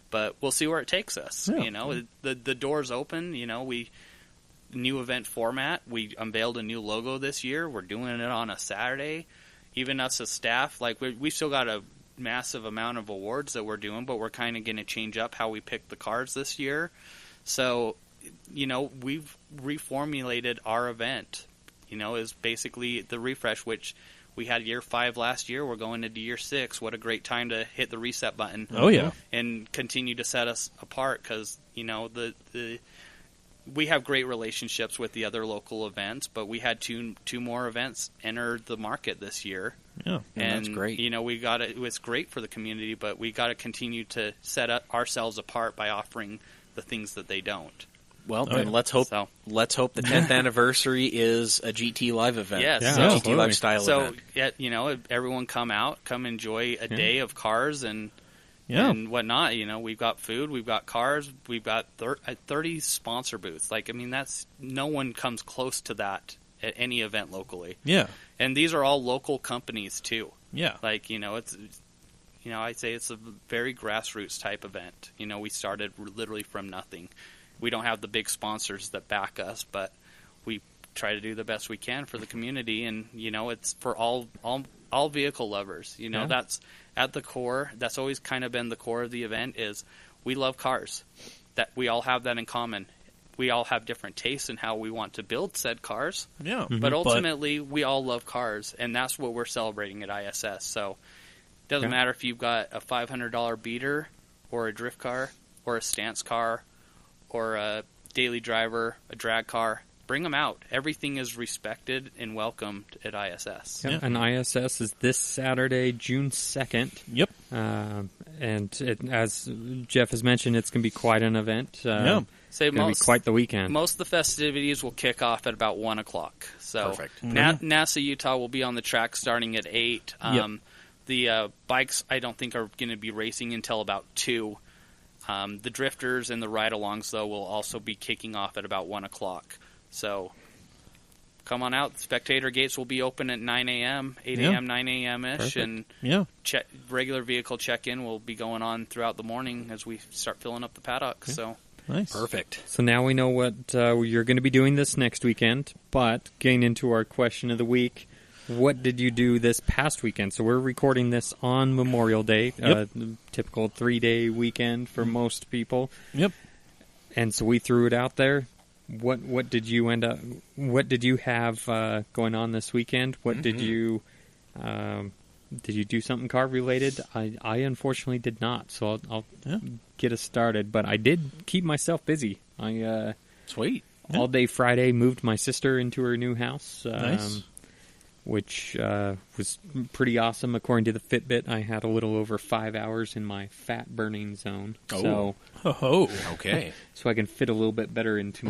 Speaker 3: But we'll see where it takes us.
Speaker 2: Yeah.
Speaker 3: The door's open. New event format. We unveiled a new logo this year. We're doing it on a Saturday. Even us as staff, we still got a massive amount of awards that we're doing, but we're kind of going to change up how we pick the cars this year. So, we've reformulated our event. Is basically the refresh, which we had year 5 last year. We're going into year 6. What a great time to hit the reset button.
Speaker 2: Oh, yeah.
Speaker 3: And continue to set us apart because, we have great relationships with the other local events, but we had two more events enter the market this year.
Speaker 2: Yeah,
Speaker 3: and
Speaker 1: that's great.
Speaker 3: We got it. It was great for the community, but we got to continue to set up ourselves apart by offering the things that they don't.
Speaker 1: Well, then let's hope the 10th anniversary is a GT Live event.
Speaker 3: Yes,
Speaker 1: a GT Live style event.
Speaker 3: So, everyone come enjoy a day of cars and whatnot. We've got food, we've got cars, we've got 30 sponsor booths. That's no one comes close to that at any event locally.
Speaker 2: Yeah.
Speaker 3: And these are all local companies too.
Speaker 2: Yeah.
Speaker 3: It's I'd say it's a very grassroots type event. We started literally from nothing. We don't have the big sponsors that back us, but we try to do the best we can for the community, and it's for all vehicle lovers. That's at the core. That's always kind of been the core of the event is we love cars. That we all have that in common. We all have different tastes in how we want to build said cars.
Speaker 2: Yeah.
Speaker 3: But ultimately, we all love cars, and that's what we're celebrating at ISS. So it doesn't matter if you've got a $500 beater or a drift car or a stance car or a daily driver, a drag car. Bring them out. Everything is respected and welcomed at ISS.
Speaker 4: Yeah. And ISS is this Saturday, June 2nd.
Speaker 2: Yep.
Speaker 4: And as Jeff has mentioned, it's going to be quite an event. It's going to be quite the weekend.
Speaker 3: Most of the festivities will kick off at about 1 o'clock. So
Speaker 1: perfect.
Speaker 3: NASA Utah will be on the track starting at 8. The bikes, I don't think, are going to be racing until about 2. The drifters and the ride-alongs, though, will also be kicking off at about 1 o'clock. So come on out. Spectator gates will be open at 9 a.m., 8 a.m., 9 a.m.-ish. And regular vehicle check-in will be going on throughout the morning as we start filling up the paddock.
Speaker 2: Okay.
Speaker 3: So
Speaker 2: nice.
Speaker 1: Perfect.
Speaker 4: So now we know what you're going to be doing this next weekend. But getting into our question of the week, what did you do this past weekend? So we're recording this on Memorial Day, typical 3-day weekend for most people. Yep. And so we threw it out there. What did you end up? What did you have going on this weekend? What did you do something car related? I unfortunately did not. So I'll get us started. But I did keep myself busy.
Speaker 1: Sweet.
Speaker 4: All day Friday, moved my sister into her new house.
Speaker 2: Nice.
Speaker 4: Which was pretty awesome. According to the Fitbit, I had a little over 5 hours in my fat burning zone.
Speaker 1: Okay.
Speaker 4: So I can fit a little bit better into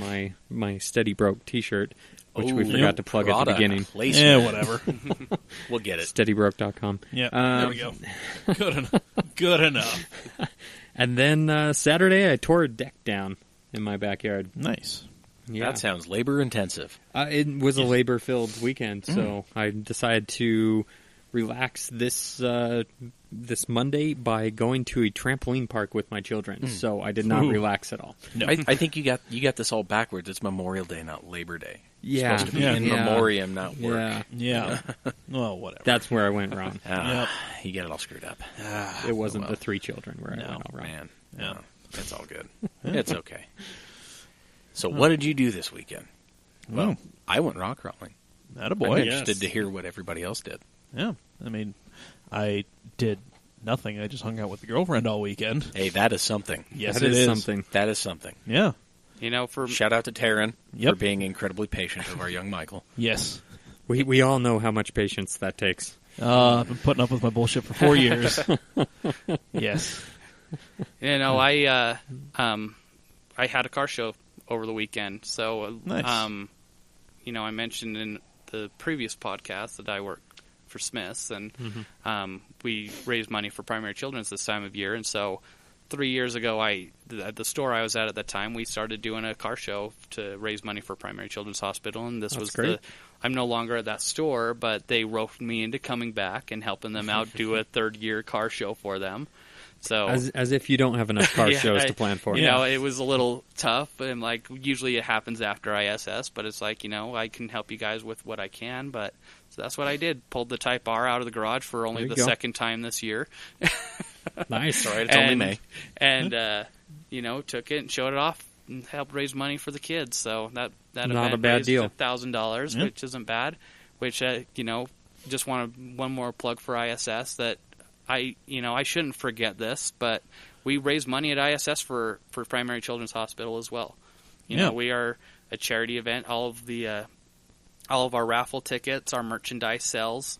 Speaker 4: my Steady Broke T-shirt, which we forgot to plug at the beginning.
Speaker 1: Placement.
Speaker 2: Yeah, whatever.
Speaker 1: We'll get it.
Speaker 4: SteadyBroke.com.
Speaker 2: Yeah, there we go. Good enough.
Speaker 4: And then Saturday, I tore a deck down in my backyard.
Speaker 2: Nice.
Speaker 1: Yeah. That sounds labor-intensive.
Speaker 4: It was a labor-filled weekend, so I decided to relax this Monday by going to a trampoline park with my children. So I did not relax at all.
Speaker 1: No. I think you got this all backwards. It's Memorial Day, not Labor Day.
Speaker 4: Yeah.
Speaker 1: It's supposed to be in memoriam, not work.
Speaker 2: Yeah. Well, whatever.
Speaker 4: That's where I went wrong.
Speaker 1: You get it all screwed up.
Speaker 4: It wasn't the 3 children where I went all wrong.
Speaker 1: Man. No, it's all good. It's okay. So what did you do this weekend? Well, I went rock crawling.
Speaker 2: Attaboy.
Speaker 1: I'm interested to hear what everybody else did.
Speaker 2: Yeah. I mean, I did nothing. I just hung out with the girlfriend all weekend.
Speaker 1: Hey, that is something.
Speaker 2: Yes,
Speaker 4: it is something.
Speaker 1: That is something.
Speaker 2: Yeah.
Speaker 1: Shout out to Taryn
Speaker 2: Yep.
Speaker 1: for being incredibly patient of our young Michael.
Speaker 2: Yes.
Speaker 4: We all know how much patience that takes.
Speaker 2: I've been putting up with my bullshit for 4 years. Yes.
Speaker 3: I had a car show over the weekend, so
Speaker 2: Nice.
Speaker 3: I mentioned in the previous podcast that I work for Smith's, and we raise money for Primary Children's this time of year, and so 3 years ago, at the store I was at the time, we started doing a car show to raise money for Primary Children's Hospital, and this was
Speaker 4: great.
Speaker 3: I'm no longer at that store, but they roped me into coming back and helping them out do a third-year car show for them. So
Speaker 4: As if you don't have enough car shows to plan for.
Speaker 3: It was a little tough, and usually it happens after ISS, but it's I can help you guys with what I can, but so that's what I did. Pulled the Type R out of the garage for only the second time this year.
Speaker 4: Nice.
Speaker 1: All right, it's only May.
Speaker 3: And took it and showed it off and helped raise money for the kids. So that
Speaker 4: Not
Speaker 3: event
Speaker 4: a bad
Speaker 3: raised
Speaker 4: deal.
Speaker 3: $1,000, which isn't bad. Which just wanted one more plug for ISS that I shouldn't forget this, but we raise money at ISS for Primary Children's Hospital as well. We are a charity event. All of our raffle tickets, our merchandise sales,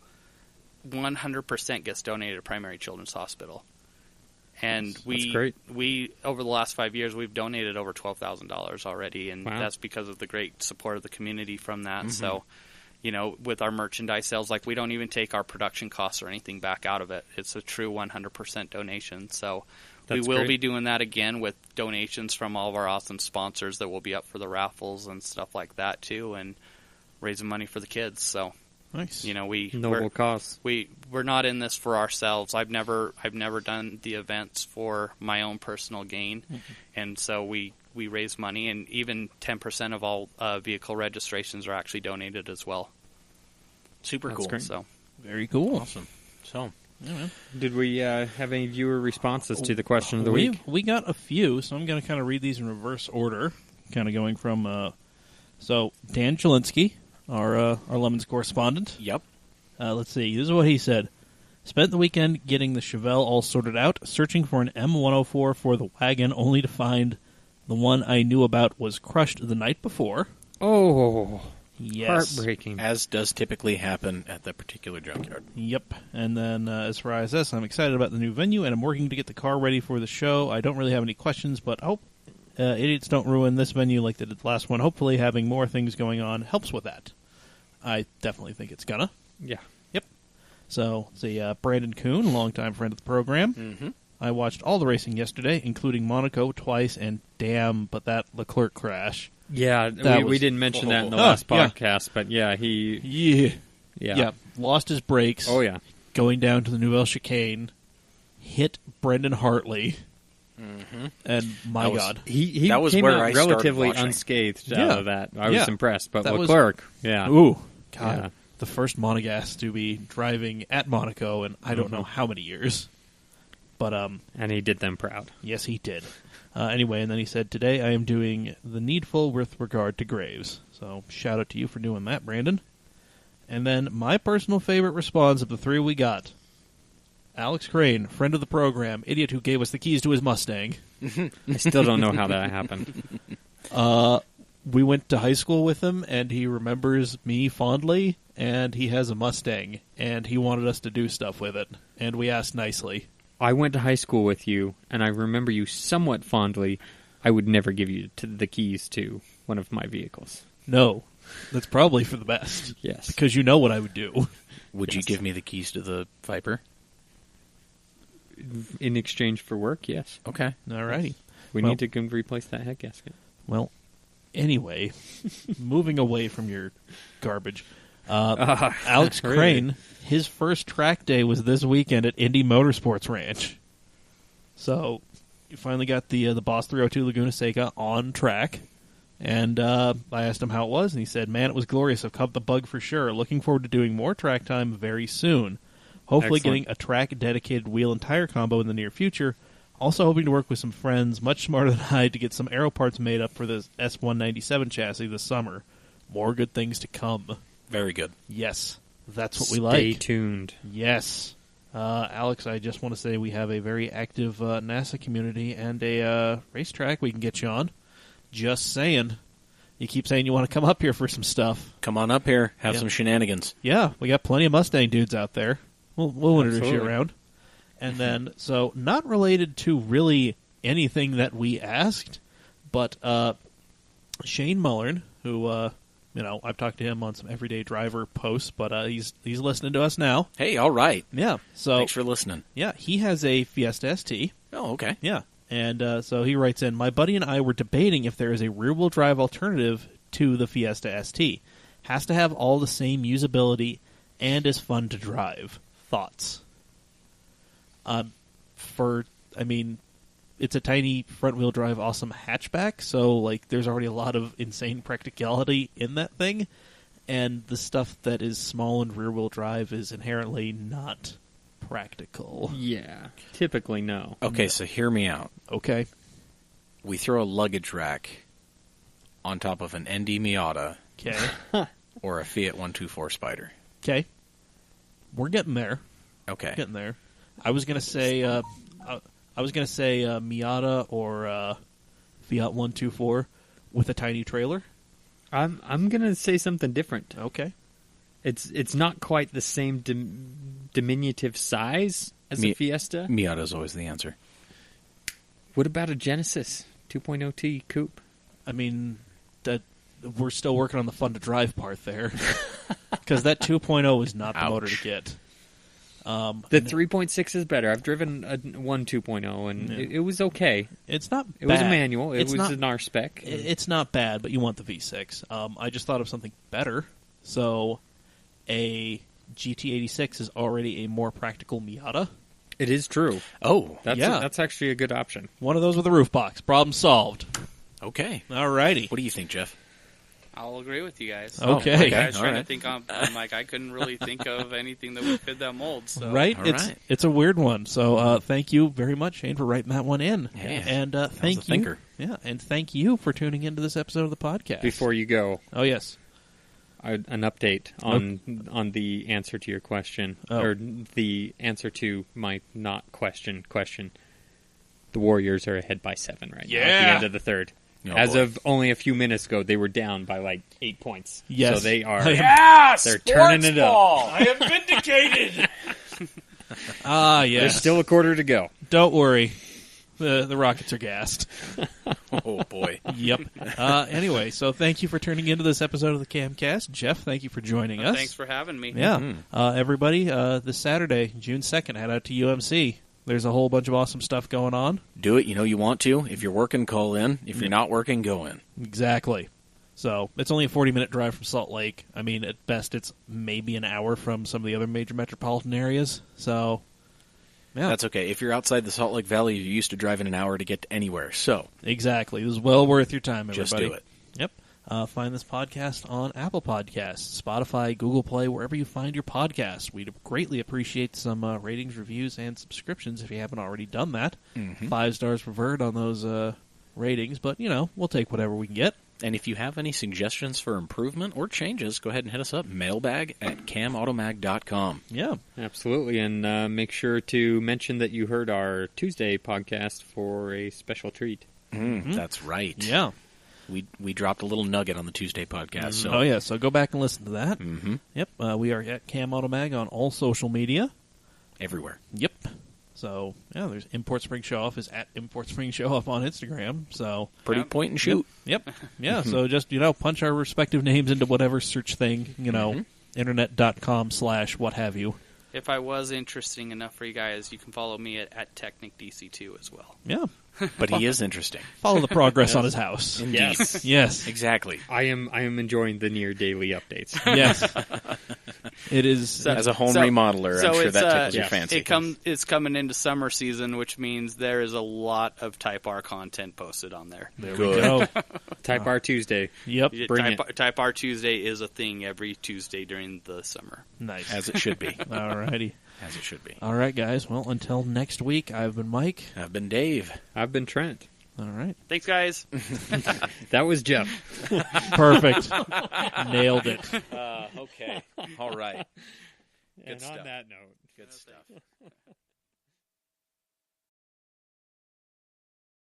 Speaker 3: 100% gets donated to Primary Children's Hospital. And
Speaker 4: That's great.
Speaker 3: we over the last 5 years, we've donated over $12,000 already, and that's because of the great support of the community from that. So, with our merchandise sales, we don't even take our production costs or anything back out of it. It's a true 100% donation. So we will be doing that again with donations from all of our awesome sponsors that will be up for the raffles and stuff like that too, and raising money for the kids. So.
Speaker 2: Nice.
Speaker 4: Noble cause.
Speaker 3: We're not in this for ourselves. I've never done the events for my own personal gain, and so we raise money, and even 10% of all vehicle registrations are actually donated as well.
Speaker 1: Super
Speaker 4: That's
Speaker 1: cool.
Speaker 4: great.
Speaker 3: So
Speaker 2: Very cool.
Speaker 1: Awesome. So,
Speaker 4: Did we have any viewer responses to the question of the week?
Speaker 2: We got a few, so I'm going to kind of read these in reverse order, kind of going from. So Dan Jelinski, our Lemons correspondent.
Speaker 1: yep.
Speaker 2: Let's see. This is what he said. Spent the weekend getting the Chevelle all sorted out, searching for an M104 for the wagon, only to find the one I knew about was crushed the night before.
Speaker 4: Oh,
Speaker 2: Yes.
Speaker 4: heartbreaking.
Speaker 1: As does typically happen at that particular junkyard.
Speaker 2: Yep. And then as for ISS, I'm excited about the new venue, and I'm working to get the car ready for the show. I don't really have any questions, but I hope idiots don't ruin this venue like they did the last one. Hopefully having more things going on helps with that. I definitely think it's gonna.
Speaker 4: Yeah.
Speaker 2: Yep. So, Brandon Kuhn, longtime friend of the program.
Speaker 1: Mm-hmm.
Speaker 2: I watched all the racing yesterday, including Monaco twice, and damn, but that Leclerc crash.
Speaker 4: Yeah, we didn't mention that in the last podcast, but yeah,
Speaker 2: Yeah. Lost his brakes.
Speaker 4: Oh, yeah.
Speaker 2: Going down to the Nouvelle Chicane, hit Brendan Hartley, and my God.
Speaker 4: He
Speaker 1: That was
Speaker 4: came
Speaker 1: where
Speaker 4: out
Speaker 1: I started
Speaker 4: relatively
Speaker 1: watching.
Speaker 4: unscathed
Speaker 2: Yeah.
Speaker 4: out of that. I was impressed, but
Speaker 2: That was-
Speaker 4: Leclerc, yeah.
Speaker 2: Ooh, God.
Speaker 4: Yeah.
Speaker 2: The first Monegasque to be driving at Monaco in I don't know how many years. But,
Speaker 4: And he did them proud.
Speaker 2: yes, he did. Anyway, and then he said, today I am doing the needful with regard to Graves. So, shout out to you for doing that, Brandon. And then my personal favorite response of the three we got. Alex Crane, friend of the program, idiot who gave us the keys to his Mustang.
Speaker 4: I still don't know how that happened.
Speaker 2: We went to high school with him, and he remembers me fondly, and he has a Mustang, and he wanted us to do stuff with it, and we asked nicely.
Speaker 4: I went to high school with you, and I remember you somewhat fondly. I would never give you the keys to one of my vehicles.
Speaker 2: No, that's probably for the best.
Speaker 4: Yes.
Speaker 2: Because you know what I would do.
Speaker 1: Would you give me the keys to the Viper?
Speaker 4: In exchange for work, yes.
Speaker 1: Okay.
Speaker 2: Alrighty.
Speaker 4: We
Speaker 2: Well-
Speaker 4: need to come replace that head gasket.
Speaker 2: Well, anyway, moving away from your garbage, Alex
Speaker 4: really?
Speaker 2: Crane, his first track day was this weekend at Indy Motorsports Ranch. So, you finally got the Boss 302 Laguna Seca on track, and I asked him how it was, and he said, man, it was glorious. I've caught the bug for sure. Looking forward to doing more track time very soon. Hopefully
Speaker 4: Excellent.
Speaker 2: getting a track-dedicated wheel and tire combo in the near future. Also hoping to work with some friends, much smarter than I, to get some aero parts made up for the S197 chassis this summer. More good things to come.
Speaker 1: Very good.
Speaker 2: Yes, that's what we
Speaker 4: Stay
Speaker 2: like.
Speaker 4: tuned.
Speaker 2: Yes. Alex, I just want to say we have a very active NASA community and a racetrack we can get you on. Just saying. You keep saying you want to come up here for some stuff.
Speaker 1: Come on up here. Have some shenanigans.
Speaker 2: Yeah, we got plenty of Mustang dudes out there. We'll introduce you around. And then, so not related to really anything that we asked, but Shane Mullern, who I've talked to him on some Everyday Driver posts, but he's listening to us now.
Speaker 1: Hey, all right.
Speaker 2: Yeah. So
Speaker 1: thanks for listening.
Speaker 2: Yeah, he has a Fiesta ST.
Speaker 1: Oh, okay.
Speaker 2: Yeah. And so he writes in, my buddy and I were debating if there is a rear-wheel drive alternative to the Fiesta ST. Has to have all the same usability and is fun to drive. Thoughts? It's a tiny front-wheel drive awesome hatchback, so like there's already a lot of insane practicality in that thing, and the stuff that is small and rear-wheel drive is inherently not practical.
Speaker 4: Yeah, typically no.
Speaker 1: Okay, so hear me out.
Speaker 2: Okay.
Speaker 1: We throw a luggage rack on top of an ND Miata
Speaker 2: Okay.
Speaker 1: or a Fiat 124 Spider.
Speaker 2: Okay. We're getting there.
Speaker 1: Okay.
Speaker 2: Getting there. I was gonna say Miata or Fiat 124 with a tiny trailer.
Speaker 4: I'm gonna say something different.
Speaker 2: Okay.
Speaker 4: It's not quite the same diminutive size as a Fiesta.
Speaker 1: Miata's always the answer.
Speaker 4: What about a Genesis 2.0T coupe?
Speaker 2: I mean, that we're still working on the fun to drive part there, because that 2.0 is not the motor to get.
Speaker 4: The 3.6 is better. I've driven a 2.0, and it was okay.
Speaker 2: It's not bad.
Speaker 4: It was a manual. It was
Speaker 2: not,
Speaker 4: an R spec.
Speaker 2: It's not bad, but you want the V6. I just thought of something better. So, a GT86 is already a more practical Miata.
Speaker 4: It is true.
Speaker 1: Oh,
Speaker 4: that's actually a good option.
Speaker 2: One of those with a roof box. Problem solved.
Speaker 1: Okay.
Speaker 2: Alrighty.
Speaker 1: What do you think, Jeff?
Speaker 3: I'll agree with you guys.
Speaker 2: Okay.
Speaker 3: I was trying to think. I'm like, I couldn't really think of anything that would fit that mold. So.
Speaker 2: Right? It's a weird one. So thank you very much, Shane, for writing that one in.
Speaker 1: Yeah.
Speaker 2: And thank you.
Speaker 1: Thinker.
Speaker 2: Yeah, and thank you for tuning into this episode of the podcast.
Speaker 4: Before you go.
Speaker 2: Oh, yes.
Speaker 4: An update on the answer to your question, or the answer to my not question. The Warriors are ahead by 7 right now at the end of the third. As of only a few minutes ago, they were down by like 8 points.
Speaker 2: Yes.
Speaker 4: So they are.
Speaker 1: They're
Speaker 4: turning it up.
Speaker 1: I am vindicated.
Speaker 2: Yes.
Speaker 4: There's still a quarter to go.
Speaker 2: Don't worry. The Rockets are gassed.
Speaker 1: Oh, boy.
Speaker 2: Yep. Anyway, so thank you for tuning into this episode of the Camcast. Jeff, thank you for joining us.
Speaker 3: Thanks for having me.
Speaker 2: Yeah. Everybody, this Saturday, June 2nd, head out to UMC. There's a whole bunch of awesome stuff going on.
Speaker 1: Do it. You know you want to. If you're working, call in. If you're not working, go in.
Speaker 2: Exactly. So it's only a 40-minute drive from Salt Lake. I mean, at best, it's maybe an hour from some of the other major metropolitan areas. So, yeah.
Speaker 1: That's okay. If you're outside the Salt Lake Valley, you're used to driving an hour to get to anywhere. So
Speaker 2: exactly. This is well worth your time, everybody.
Speaker 1: Just do it.
Speaker 2: Yep. Find this podcast on Apple Podcasts, Spotify, Google Play, wherever you find your podcasts. We'd greatly appreciate some ratings, reviews, and subscriptions if you haven't already done that. 5 stars preferred on those ratings, but, we'll take whatever we can get.
Speaker 1: And if you have any suggestions for improvement or changes, go ahead and hit us up, mailbag@camautomag.com.
Speaker 2: Yeah.
Speaker 4: Absolutely, and make sure to mention that you heard our Tuesday podcast for a special treat.
Speaker 1: That's right.
Speaker 2: Yeah.
Speaker 1: We dropped a little nugget on the Tuesday podcast. So.
Speaker 2: Oh, yeah, so go back and listen to that. Yep, we are at Cam Automag on all social media.
Speaker 1: Everywhere.
Speaker 2: Yep. So, yeah, there's Import Spring Showoff is at Import Spring Showoff on Instagram. So
Speaker 1: Pretty point and shoot.
Speaker 2: Yep. Yeah, so just, punch our respective names into whatever search thing, internet.com/what have you.
Speaker 3: If I was interesting enough for you guys, you can follow me at TechnicDC2 as well.
Speaker 2: Yeah.
Speaker 1: But he is interesting.
Speaker 2: Follow the progress on his house.
Speaker 1: Indeed.
Speaker 2: Yes.
Speaker 1: Exactly.
Speaker 4: I am enjoying the near daily updates.
Speaker 2: Yes. It is.
Speaker 1: As a home remodeler, I'm sure that tickles your fancy.
Speaker 3: It's coming into summer season, which means there is a lot of Type R content posted on there.
Speaker 2: There we go.
Speaker 4: Type R Tuesday.
Speaker 2: Yep.
Speaker 3: Type R Tuesday is a thing every Tuesday during the summer.
Speaker 2: Nice.
Speaker 1: As it should be.
Speaker 2: All righty.
Speaker 1: As it should be.
Speaker 2: All right, guys. Well, until next week, I've been Mike.
Speaker 1: I've been Dave.
Speaker 4: I've been Trent.
Speaker 2: All right.
Speaker 3: Thanks, guys.
Speaker 4: That was Jeff.
Speaker 2: Perfect. Nailed it.
Speaker 1: Okay. All right.
Speaker 4: Good stuff. On that note.
Speaker 1: Good stuff.